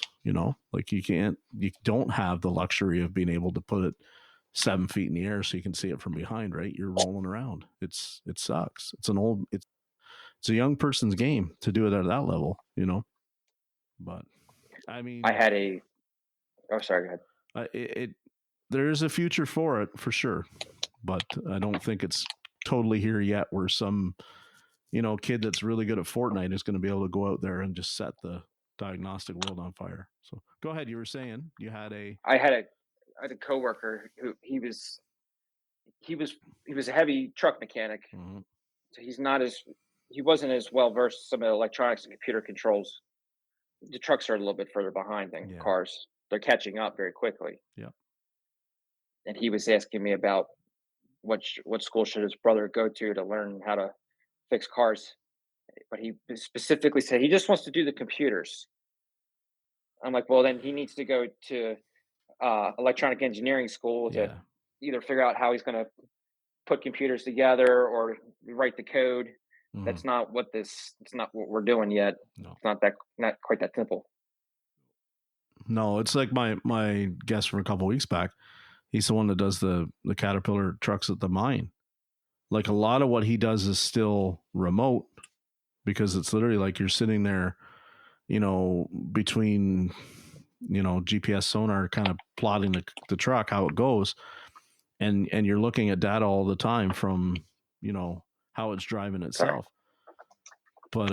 Like, you don't have the luxury of being able to put it 7 feet in the air so you can see it from behind, right? You're rolling around. It sucks. It's a young person's game to do it at that level. But I I mean, had a. Oh, sorry. Go ahead. it there is a future for it for sure, but I don't think it's totally here yet. Where some kid that's really good at Fortnite is going to be able to go out there and just set the diagnostic world on fire. So go ahead. You were saying you had a. I had a coworker who he was he was a heavy truck mechanic, Mhm. so he wasn't as well versed in some of the electronics and computer controls. The trucks are a little bit further behind than Yeah. cars. They're catching up very quickly, Yeah. and he was asking me about what school should his brother go to learn how to fix cars. But he specifically said he just wants to do the computers. I'm like, well, then he needs to go to electronic engineering school to Yeah. either figure out how he's going to put computers together or write the code. Mhm. That's not what this. It's not what we're doing yet. No. It's not quite that simple. No, it's like my guest from a couple weeks back. He's the one that does the Caterpillar trucks at the mine. Like a lot of what he does is still remote because it's literally like you're sitting there, between, GPS sonar kind of plotting the truck, how it goes. And you're looking at data all the time from, how it's driving Sorry, itself. But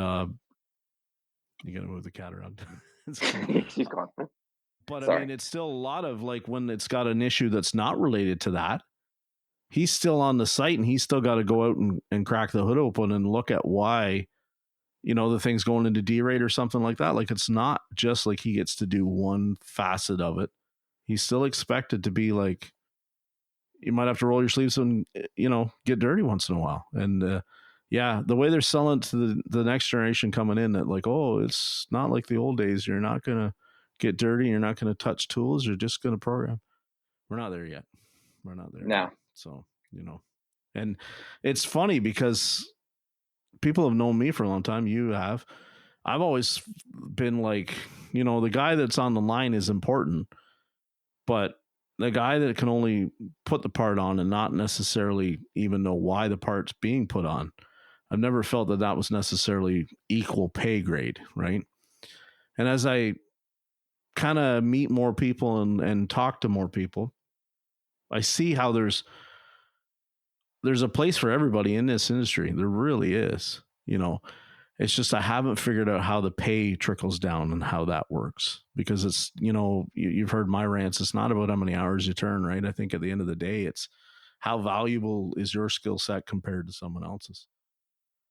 you got to move the cat around. It's cool. she's gone. But I Sorry. mean, it's still a lot of like when it's got an issue that's not related to that, he's still on the site and he's still got to go out and crack the hood open and look at why, the thing's going into derate or something like that. Like it's not just like he gets to do one facet of it. He's still expected to be like, you might have to roll your sleeves and, get dirty once in a while. And, yeah, the way they're selling to the next generation coming in that like, oh, it's not like the old days. You're not going to get dirty. You're not going to touch tools. You're just going to program. We're not there yet. We're not there yet. No. So, and it's funny because people have known me for a long time. You have. I've always been like, the guy that's on the line is important, but the guy that can only put the part on and not necessarily even know why the part's being put on, I've never felt that was necessarily equal pay grade, right? And as I kind of meet more people and talk to more people, I see how there's a place for everybody in this industry. There really is. It's just I haven't figured out how the pay trickles down and how that works because it's, you've heard my rants. It's not about how many hours you turn, right? I think at the end of the day, it's how valuable is your skill set compared to someone else's.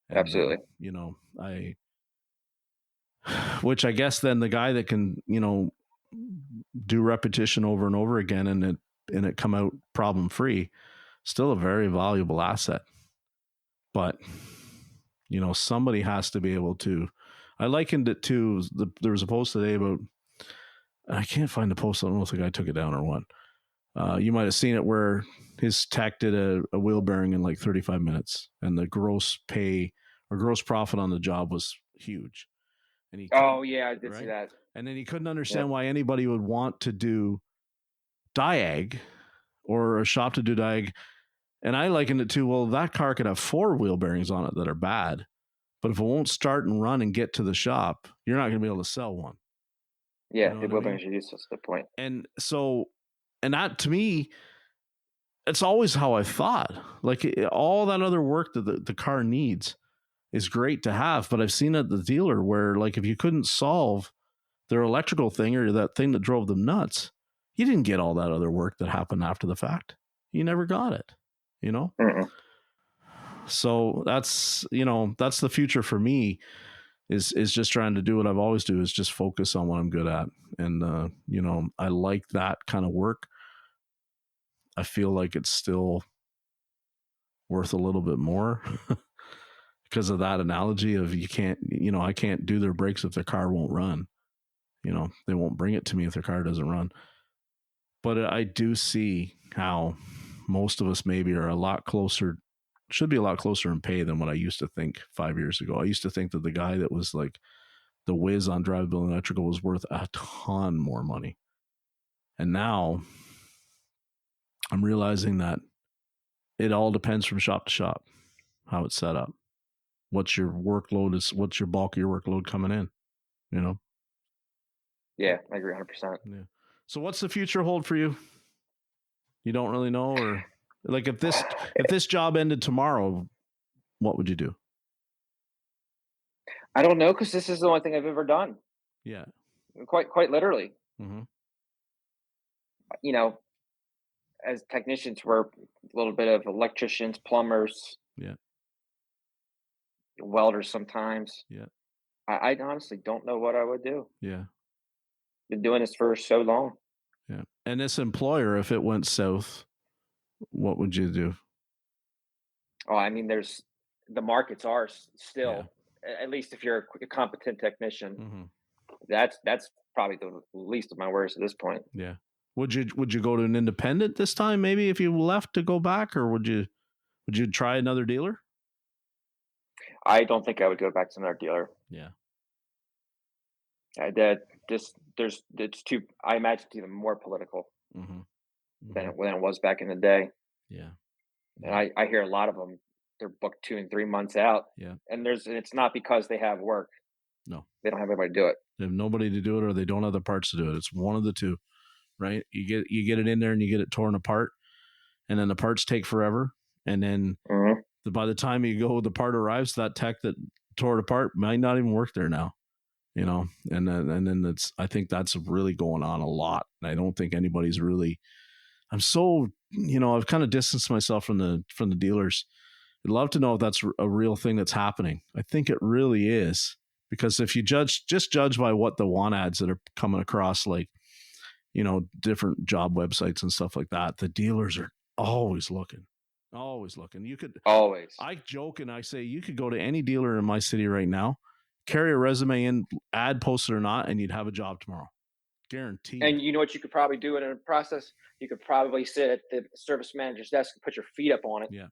And, Absolutely. which I guess then the guy that can, do repetition over and over again and it come out problem free, still a very valuable asset. But somebody has to be able to. I likened it to there was a post today about. I can't find the post. I don't know if the guy took it down or what. You might have seen it where his tech did a wheel bearing in like 35 minutes, and the gross pay or gross profit on the job was huge. And he couldn't, Oh yeah, I did see right? that. And then he couldn't understand Yep. why anybody would want to do diag or a shop to do diag. And I likened it to, well, that car could have 4 wheel bearings on it that are bad. But if it won't start and run and get to the shop, you're not going to be able to sell one. You Yeah, know the what I wheel mean? bearings are useless. Good point. And so, and that to me, it's always how I thought. Like all that other work that the car needs is great to have. But I've seen at the dealer where, like, if you couldn't solve their electrical thing or that thing that drove them nuts, you didn't get all that other work that happened after the fact. You never got it, Mm-mm. So that's the future for me is just trying to do what I've always do is just focus on what I'm good at. And I like that kind of work. I feel like it's still worth a little bit more because of that analogy of you can't, I can't do their brakes if their car won't run. They won't bring it to me if their car doesn't run. But I do see how most of us maybe are a lot closer, should be a lot closer in pay than what I used to think 5 years ago. I used to think that the guy that was like the whiz on drivability and electrical was worth a ton more money. And now I'm realizing that it all depends from shop to shop, how it's set up. What's your workload what's your bulk of your workload coming in, you know? Yeah, I agree 100%. Yeah. So what's the future hold for you? You don't really know, or like if this job ended tomorrow, what would you do? I don't know because this is the only thing I've ever done. Yeah. Quite literally. Mm-hmm. You know, as technicians, we're a little bit of electricians, plumbers, Yeah. welders sometimes. Yeah. I honestly don't know what I would do. Yeah. Been doing this for so long. Yeah. And this employer, if it went south, what would you do? Oh, I mean, there's the markets are Yeah. still, at least if you're a competent technician, Mm-hmm. that's probably the least of my worries at this point. Yeah. Would you go to an independent this time, maybe if you left to go back, or would you Would you try another dealer? I don't think I would go back to another dealer. Yeah. That this there's it's too. I imagine it's even more political Mm-hmm. than Mm-hmm. it was back in the day. Yeah. And Yeah. I hear a lot of them. They're booked 2 and 3 months out, Yeah. and it's not because they have work. No. They don't have anybody to do it. They have nobody to do it, or they don't have the parts to do it. It's one of the two, right? You get it in there and you get it torn apart, and then the parts take forever, and then Hmm. by the time you go, the part arrives. That tech that tore it apart might not even work there now. And then it's. I think that's really going on a lot. And I don't think anybody's really. I'm so I've kind of distanced myself from the dealers. I'd love to know if that's a real thing that's happening. I think it really is, because if you judge by what the want ads that are coming across, like different job websites and stuff like that, the dealers are always looking, always looking. Always. I joke and I say you could go to any dealer in my city right now, carry a resume in, ad posted or not, and you'd have a job tomorrow, guaranteed. And you know what you could probably do in a process? You could probably sit at the service manager's desk and put your feet up on it Yeah,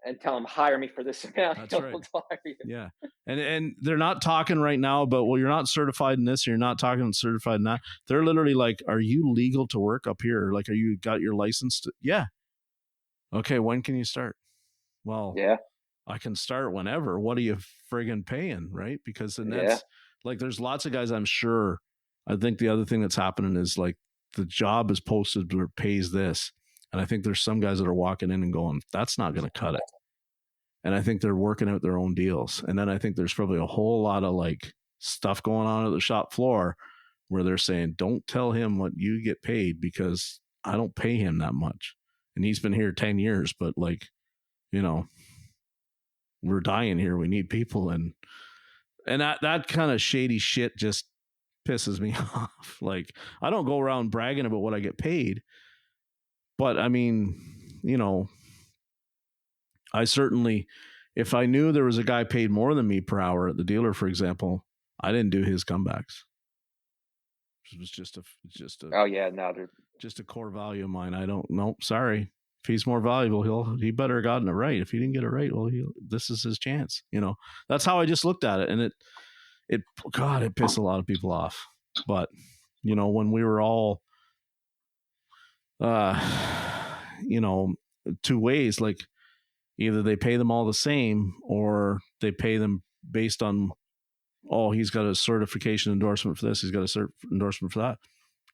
and tell him, hire me for this amount. that's He'll right. hire you. Yeah. And they're not talking right now about, well, you're not certified in this, you're not talking certified in that. They're literally like, are you legal to work up here? Like, are you got your license yeah. Okay, when can you start? Well, Yeah. I can start whenever. What are you friggin' paying, right? Because then Yeah. that's like, there's lots of guys, I'm sure. I think the other thing that's happening is like the job is posted or pays this. And I think there's some guys that are walking in and going, that's not going to cut it. And I think they're working out their own deals. And then I think there's probably a whole lot of like stuff going on at the shop floor where they're saying, don't tell him what you get paid because I don't pay him that much. And he's been here 10 years, but like, you know, we're dying here. We need people. And that kind of shady shit just pisses me off. Like, I don't go around bragging about what I get paid, but I mean, you know, I certainly, if I knew there was a guy paid more than me per hour at the dealer, for example, I didn't do his comebacks. It was Oh yeah. No, just a core value of mine. I don't know. Sorry. If he's more valuable, he better have gotten it right. If he didn't get it right, well, this is his chance. That's how I just looked at it, and it pissed a lot of people off. But when we were all, you know, two ways, like either they pay them all the same or they pay them based on, oh, he's got a certification endorsement for this, he's got a cert endorsement for that.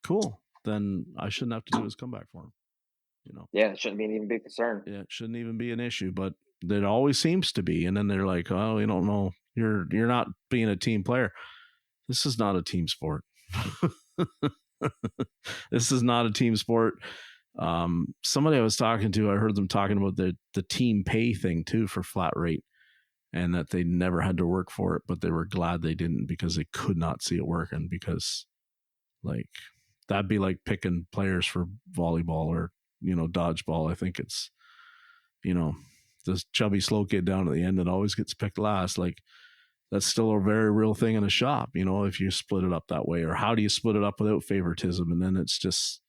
Cool. Then I shouldn't have to do his comeback for him. yeah, it shouldn't be an even big concern. Yeah, it shouldn't even be an issue, but it always seems to be. And then they're like, oh, you don't know, you're not being a team player. This is not a team sport. This is not a team sport. Somebody I was talking to, I heard them talking about the team pay thing too for flat rate, and that they never had to work for it, but they were glad they didn't because they could not see it working. Because like that'd be like picking players for volleyball or dodgeball. I think it's this chubby slow kid down at the end that always gets picked last. Like that's still a very real thing in a shop. If you split it up that way, or how do you split it up without favoritism? And then it's just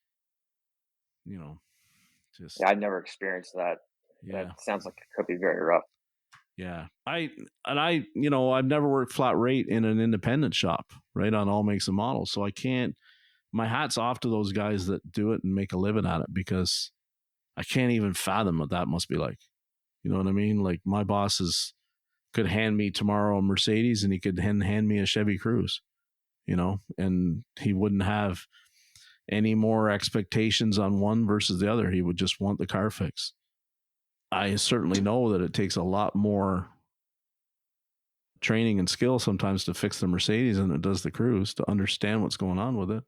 just Yeah, I never experienced that. That yeah. sounds like it could be very rough. Yeah. I've never worked flat rate in an independent shop, right? On all makes and models. So I can't, my hat's off to those guys that do it and make a living at it, because I can't even fathom what that must be like. You know what I mean? Like my bosses could hand me tomorrow a Mercedes and he could hand me a Chevy Cruze, and he wouldn't have any more expectations on one versus the other. He would just want the car fixed. I certainly know that it takes a lot more training and skill sometimes to fix the Mercedes than it does the Cruze, to understand what's going on with it.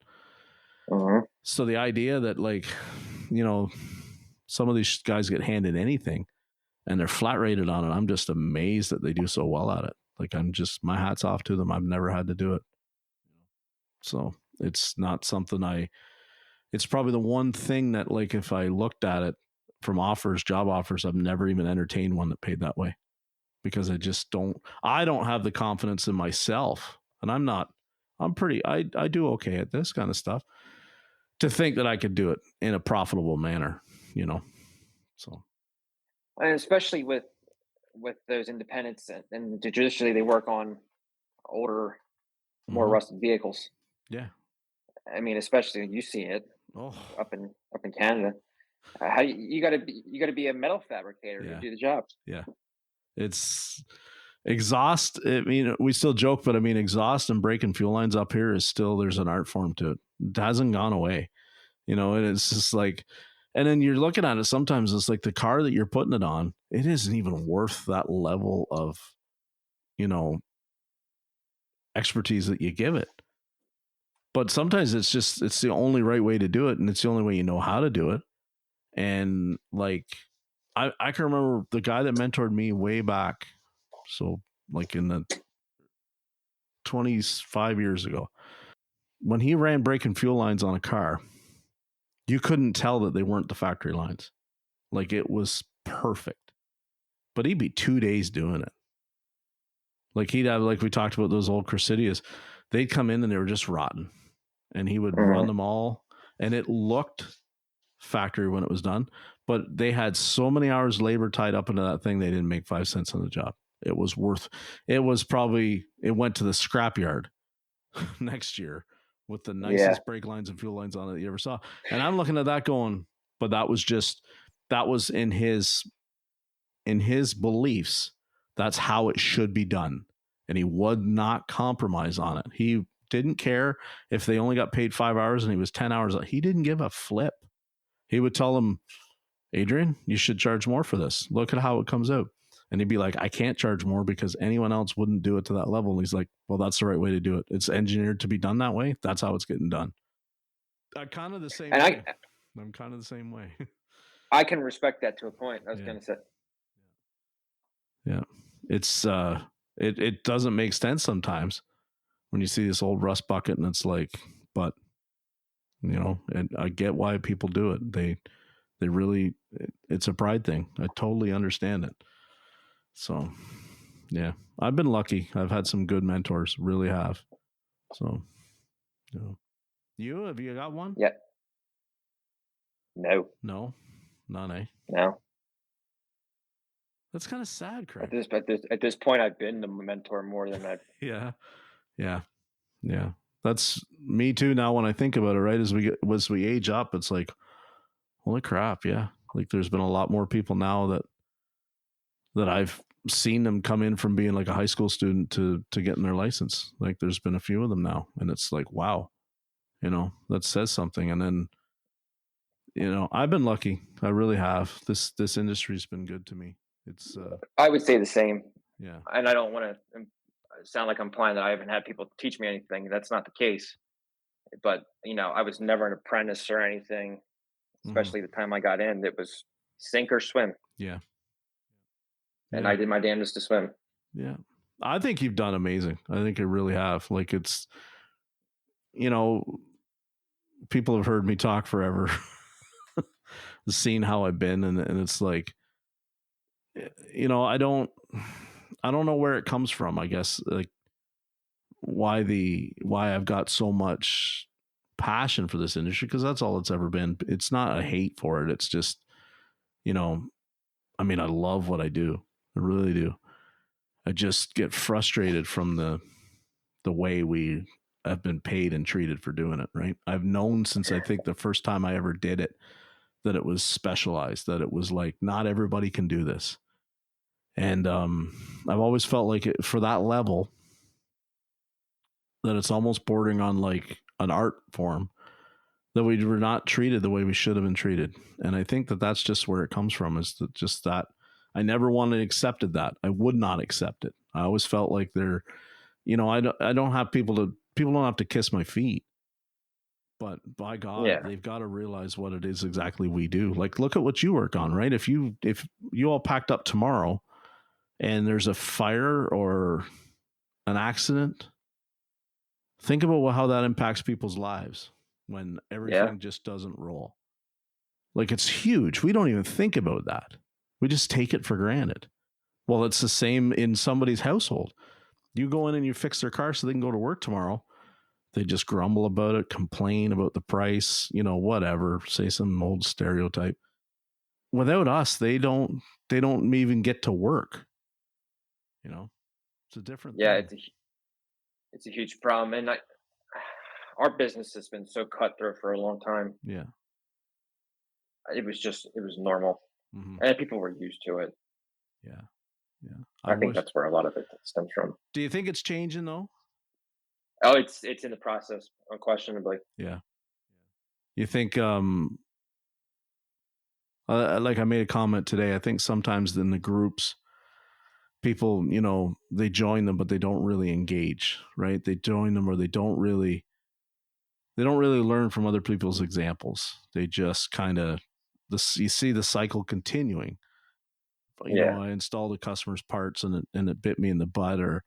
Mm-hmm. So the idea that some of these guys get handed anything and they're flat rated on it, I'm just amazed that they do so well at it. Like my hat's off to them. I've never had to do it. So it's not something it's probably the one thing that, like, if I looked at it from job offers, I've never even entertained one that paid that way, because I don't have the confidence in myself, and I do okay at this kind of stuff, to think that I could do it in a profitable manner, so. and especially with those independents, and traditionally they work on older, more Mm-hmm. rusted vehicles. Yeah. I mean, especially you see it Oh, up in Canada. How you got to be a metal fabricator to yeah. do the job. Yeah. It's exhaust. I mean, we still joke, but I mean, exhaust and breaking fuel lines up here is still, there's an art form to it. It hasn't gone away, and it's just like, and then you're looking at it sometimes, it's like the car that you're putting it on, it isn't even worth that level of, you know, expertise that you give it. But sometimes it's the only right way to do it, and it's the only way you know how to do it. And like, I can remember the guy that mentored me way back, so like in the 25 years ago, when he ran brake and fuel lines on a car, you couldn't tell that they weren't the factory lines. Like, it was perfect. But he'd be 2 days doing it. Like, he'd have, like we talked about those old Cressidias, they'd come in and they were just rotten. And he would run Mhm. them all. And it looked factory when it was done, but they had so many hours labor tied up into that thing, they didn't make 5 cents on the job. It was worth, it was probably, it went to the scrapyard next year with the Yeah, nicest brake lines and fuel lines on it you ever saw. And I'm looking at that going, but that was just, that was in his beliefs. That's how it should be done. And he would not compromise on it. He didn't care if they only got paid 5 hours and he was 10 hours. He didn't give a flip. He would tell them, Adrian, you should charge more for this. Look at how it comes out. And he'd be like, I can't charge more because anyone else wouldn't do it to that level. And he's like, well, that's the right way to do it. It's engineered to be done that way. That's how it's getting done. I'm kind of the same and way. I'm kind of the same way. I can respect that to a point. I was Yeah. gonna say, Yeah. It's, it doesn't make sense sometimes when you see this old rust bucket and it's like, but, and I get why people do it. They really, it's a pride thing. I totally understand it. So, yeah, I've been lucky. I've had some good mentors, really have. So, you have you got one? yeah, no, No, none. Eh? no. That's kind of sad, At Craig. this point, I've been the mentor more than I've. Yeah, yeah, yeah. That's me too. Now, when I think about it, right as we age up, it's like, holy crap, yeah. Like, there's been a lot more people now that I've seen them come in from being like a high school student to getting their license. Like, there's been a few of them now, and it's like, wow, that says something. And then, I've been lucky. I really have. This industry's been good to me. It's I would say the same, yeah. and I don't want to sound like I'm implying that I haven't had people teach me anything. That's not the case. But I was never an apprentice or anything. Mm-hmm. Especially the time I got in, it was sink or swim, Yeah. and Yeah. I did my damnedest to swim. Yeah. I think you've done amazing. I think you really have. Like, it's, you know, people have heard me talk forever, seen how I've been, and it's like, I don't know where it comes from. I guess, like, why I've got so much passion for this industry, because that's all it's ever been. It's not a hate for it. It's just, you know, I mean, I love what I do. I really do. I just get frustrated from the way we have been paid and treated for doing it, right? I've known since, I think, the first time I ever did it, that it was specialized, that it was like, not everybody can do this. And I've always felt like for that level, that it's almost bordering on like an art form, that we were not treated the way we should have been treated. And I think that that's just where it comes from, is that just that I never wanted accepted that. I would not accept it. I always felt like I don't have people don't have to kiss my feet, but by God, Yeah, they've got to realize what it is exactly we do. Like, look at what you work on, right? If you all packed up tomorrow and there's a fire or an accident, think about how that impacts people's lives when yeah, everything just doesn't roll. Like, it's huge. We don't even think about that. We just take it for granted. Well, it's the same in somebody's household. You go in and you fix their car so they can go to work tomorrow. They just grumble about it, complain about the price, whatever, say some old stereotype. without us, they don't even get to work. It's a different Yeah, thing. it's a huge problem, and our business has been so cutthroat for a long time. Yeah. It was normal, Hmm. and people were used to it. Yeah. Yeah. I I think wish. that's where a lot of it stems from. Do you think it's changing though? Oh, it's in the process, unquestionably. Yeah. You think like I made a comment today, I think sometimes in the groups people, they join them but they don't really engage, right? They join them or they don't really learn from other people's examples. They just kind of you see the cycle continuing. Yeah, I installed a customer's parts and it bit me in the butt, or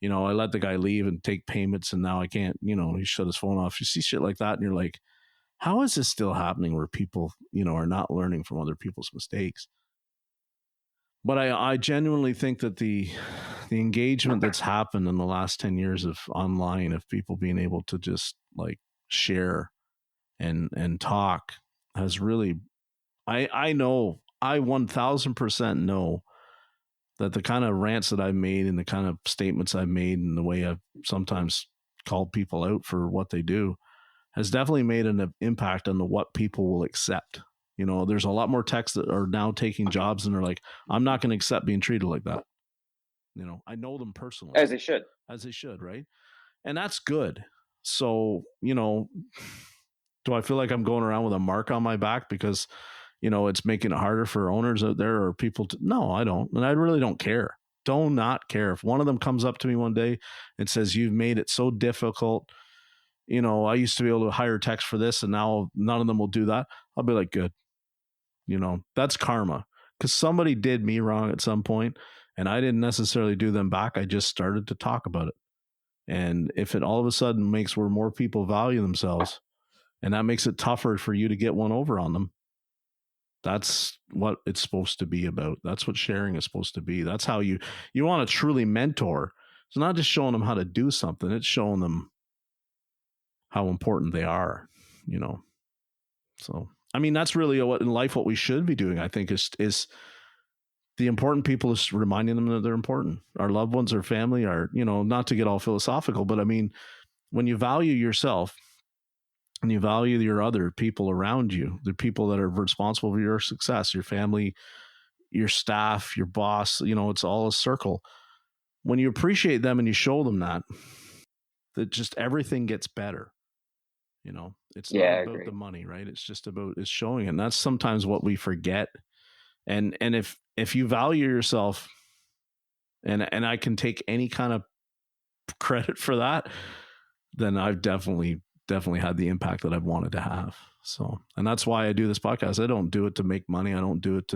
I let the guy leave and take payments and now I can't, he shut his phone off. You see shit like that and you're like, how is this still happening where people, are not learning from other people's mistakes? But I genuinely think that the engagement that's happened in the last 10 years of online, of people being able to just like share and talk, has really, I know, I 1000% know that the kind of rants that I've made and the kind of statements I've made and the way I've sometimes called people out for what they do has definitely made an impact on what people will accept. There's a lot more techs that are now taking jobs and they're like, I'm not going to accept being treated like that. I know them personally, as they should. as they should, right? And that's good. So, do I feel like I'm going around with a mark on my back because, it's making it harder for owners out there or people to, no, I don't. And I really don't care. Do not care. If one of them comes up to me one day and says, you've made it so difficult, I used to be able to hire techs for this and now none of them will do that. I'll be like, good. That's karma because somebody did me wrong at some point and I didn't necessarily do them back. I just started to talk about it. And if it all of a sudden makes where more people value themselves and that makes it tougher for you to get one over on them, that's what it's supposed to be about. That's what sharing is supposed to be. That's how you want to truly mentor. It's not just showing them how to do something, it's showing them how important they are, you know. So, I mean, that's really what in life what we should be doing, I think, is the important people is reminding them that they're important. Our loved ones, our family, our, not to get all philosophical, but I mean, when you value yourself and you value your other people around you, the people that are responsible for your success, your family, your staff, your boss, it's all a circle. When you appreciate them and you show them that just everything gets better. It's Yeah, not I about agree. the money, right? It's just about it's showing it. And that's sometimes what we forget. And if you value yourself, and I can take any kind of credit for that, then I've definitely had the impact that I've wanted to have. So, and that's why I do this podcast. I don't do it to make money. I don't do it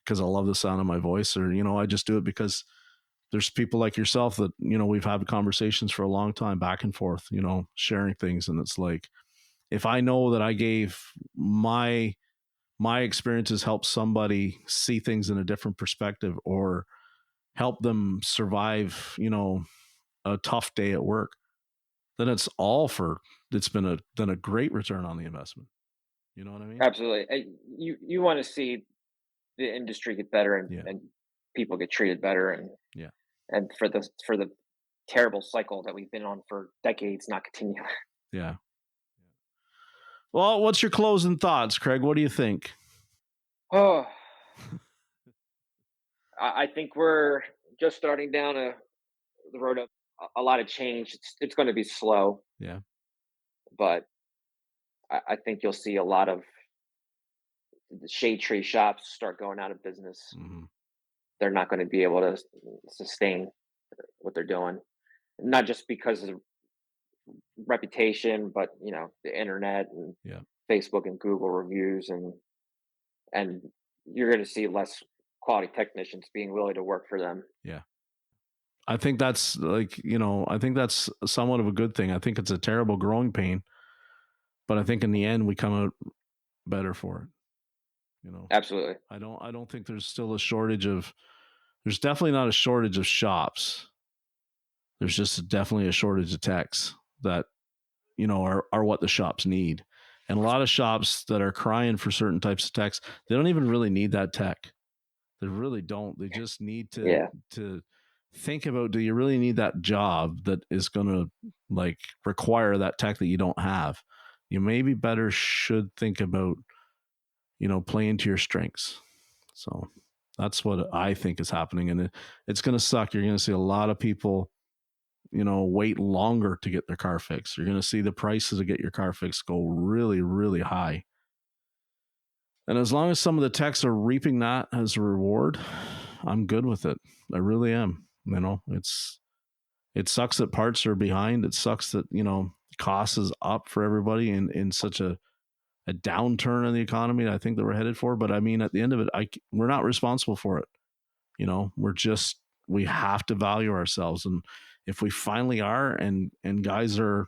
because I love the sound of my voice, or I just do it because there's people like yourself that we've had conversations for a long time, back and forth, sharing things, and it's like, if I know that I gave my experiences help somebody see things in a different perspective or help them survive, a tough day at work, then it's been a great return on the investment. You know what I mean? Absolutely. You want to see the industry get better Yeah. and people get treated better, Yeah. and for the terrible cycle that we've been on for decades not continue. Yeah. Well, what's your closing thoughts, Craig? What do you think? Oh, I think we're just starting down the road of a lot of change. It's going to be slow, Yeah. but I think you'll see a lot of the shade tree shops start going out of business. Mm-hmm. They're not going to be able to sustain what they're doing, not just because of reputation, but the internet and Yeah. Facebook and Google reviews, and you're going to see less quality technicians being willing to work for them. Yeah. I think that's like, I think that's somewhat of a good thing. I think it's a terrible growing pain, but I think in the end we come out better for it. You know, Absolutely. I don't think there's still a shortage of, there's definitely not a shortage of shops. There's just definitely a shortage of techs that, are what the shops need. And a lot of shops that are crying for certain types of techs, they don't even really need that tech. They really don't. They just need Yeah. to think about, do you really need that job that is going to like require that tech that you don't have? You maybe better should think about, playing to your strengths. So that's what I think is happening. And it's going to suck. You're going to see a lot of people, wait longer to get their car fixed. You're going to see the prices to get your car fixed go really, really high. And as long as some of the techs are reaping that as a reward, I'm good with it. I really am. It sucks that parts are behind. It sucks that, cost is up for everybody in such a downturn in the economy I think that we're headed for. But I mean, at the end of it, we're not responsible for it. We have to value ourselves. And if we finally are, and guys are,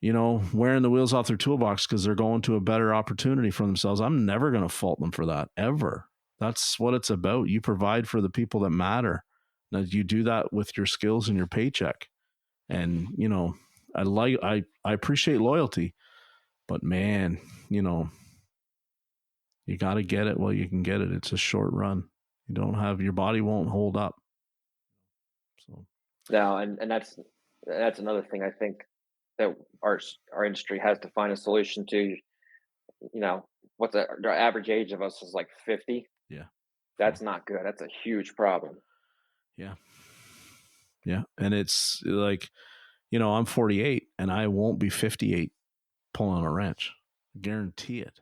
wearing the wheels off their toolbox because they're going to a better opportunity for themselves, I'm never going to fault them for that, ever. That's what it's about. You provide for the people that matter. Now, you do that with your skills and your paycheck. And, I appreciate loyalty, but man, you got to get it while you can get it. It's a short run. You don't have, your body won't hold up. So, No, and that's another thing I think that our industry has to find a solution to. You know, what the average age of us is like 50. yeah. That's not good. That's a huge problem. Yeah. Yeah. And it's like, I'm 48 and I won't be 58 pulling a wrench. Guarantee it.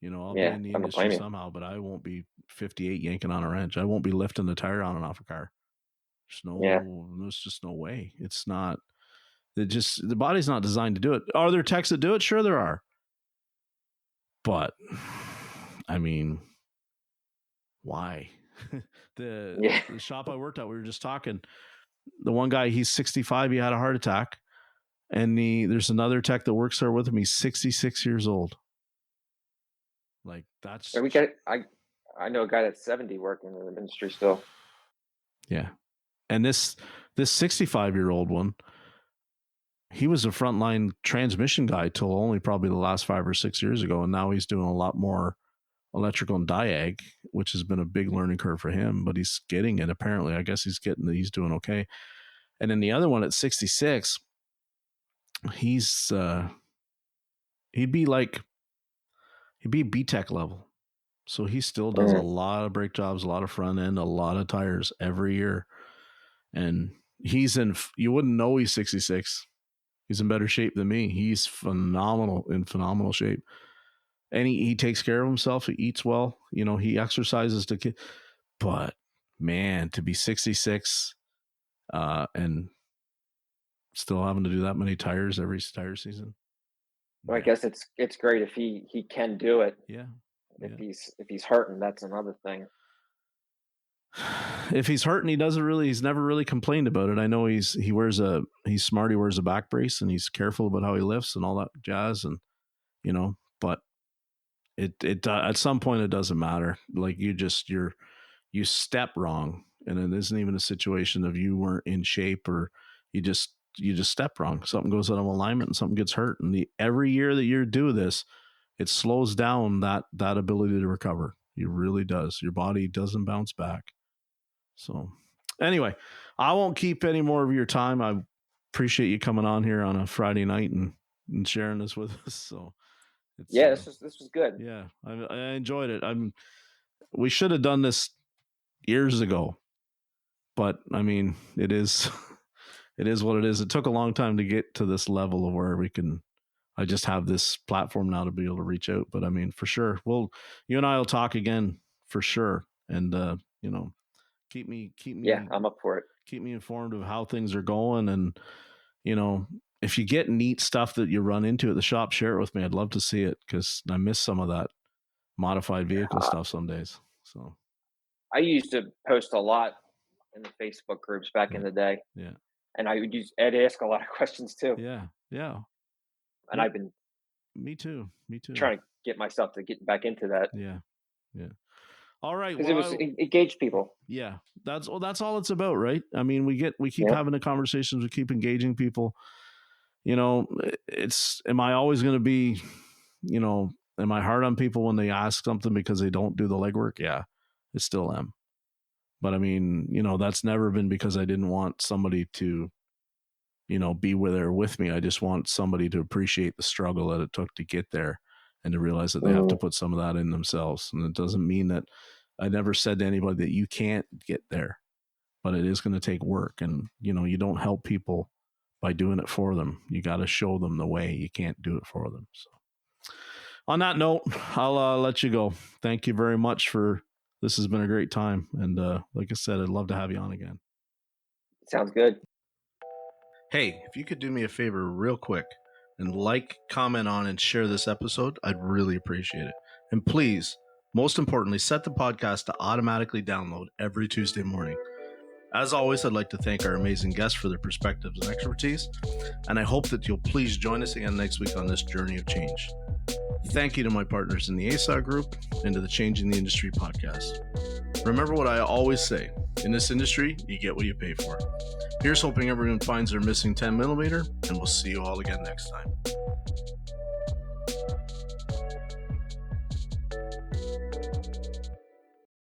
I'll be Yeah, in the I don't industry blame you. somehow, but I won't be 58 yanking on a wrench. I won't be lifting the tire on and off a car. Yeah, There's just no way. It's not, the body's not designed to do it. Are there techs that do it? Sure, there are. But I mean, why? the yeah. the shop I worked at, we were just talking. The one guy, he's 65, he had a heart attack. And there's another tech that works there with him. He's 66 years old. Like And that's, we got I know a guy that's 70 working in the industry still. yeah. And this 65-year-old one, he was a frontline transmission guy till only probably the last 5 or 6 years ago, and now he's doing a lot more electrical and diag, which has been a big learning curve for him. But he's getting it apparently. I guess he's doing okay. And then the other one at 66, he's he'd be BTech level. So he still does a Mm. lot of brake jobs, a lot of front end, a lot of tires every year. And you wouldn't know he's 66. He's in better shape than me. He's in phenomenal shape. And he takes care of himself. He eats well. He exercises but man, to be 66 and still having to do that many tires every tire season. Well, I Man. guess it's great if he can do it. Yeah. Yeah. If he's hurting, that's another thing. If he's hurting, he's never really complained about it. I know he's smart. He wears a back brace and he's careful about how he lifts and all that jazz. And, but it at some point it doesn't matter. Like you step wrong, and it isn't even a situation of you weren't in shape, or you just step wrong. Something goes out of alignment and something gets hurt. And every year that you do this, it slows down that ability to recover. It really does. Your body doesn't bounce back. So anyway, I won't keep any more of your time. I appreciate you coming on here on a Friday night and sharing this with us. So it's Yeah, this was good. yeah, I enjoyed it. We should have done this years ago, but I mean, it is it is what it is. It took a long time to get to this level of where I just have this platform now to be able to reach out. But I mean, for sure, you and I will talk again for sure. And keep me Yeah, I'm up for it. keep me informed of how things are going. And if you get neat stuff that you run into at the shop, share it with me. I'd love to see it, because I miss some of that modified vehicle Uh, stuff some days. So I used to post a lot in the Facebook groups back in yeah, the day, yeah, and I'd ask a lot of questions too. yeah, yeah. And I've been Me too. Me too. trying to get myself to get back into that Yeah, yeah. All right. because Well, it engaged people. yeah. That's all it's about, right? I mean, we keep Yeah, having the conversations, we keep engaging people. am I always going to be, am I hard on people when they ask something because they don't do the legwork? Yeah, I still am. But I mean, that's never been because I didn't want somebody to, be there with me. I just want somebody to appreciate the struggle that it took to get there and to realize that they have to put some of that in themselves. And it doesn't mean that I never said to anybody that you can't get there, but it is going to take work. And, you don't help people by doing it for them. You got to show them the way. You can't do it for them. So on that note, I'll let you go. Thank you very much this has been a great time. And like I said, I'd love to have you on again. Sounds good. Hey, if you could do me a favor real quick and comment on, and share this episode, I'd really appreciate it. And please, most importantly, set the podcast to automatically download every Tuesday morning. As always, I'd like to thank our amazing guests for their perspectives and expertise, and I hope that you'll please join us again next week on this journey of change. Thank you to my partners in the ASA group and to the Changing the Industry podcast. Remember what I always say, in this industry, you get what you pay for. Here's hoping everyone finds their missing 10 millimeter, and we'll see you all again next time.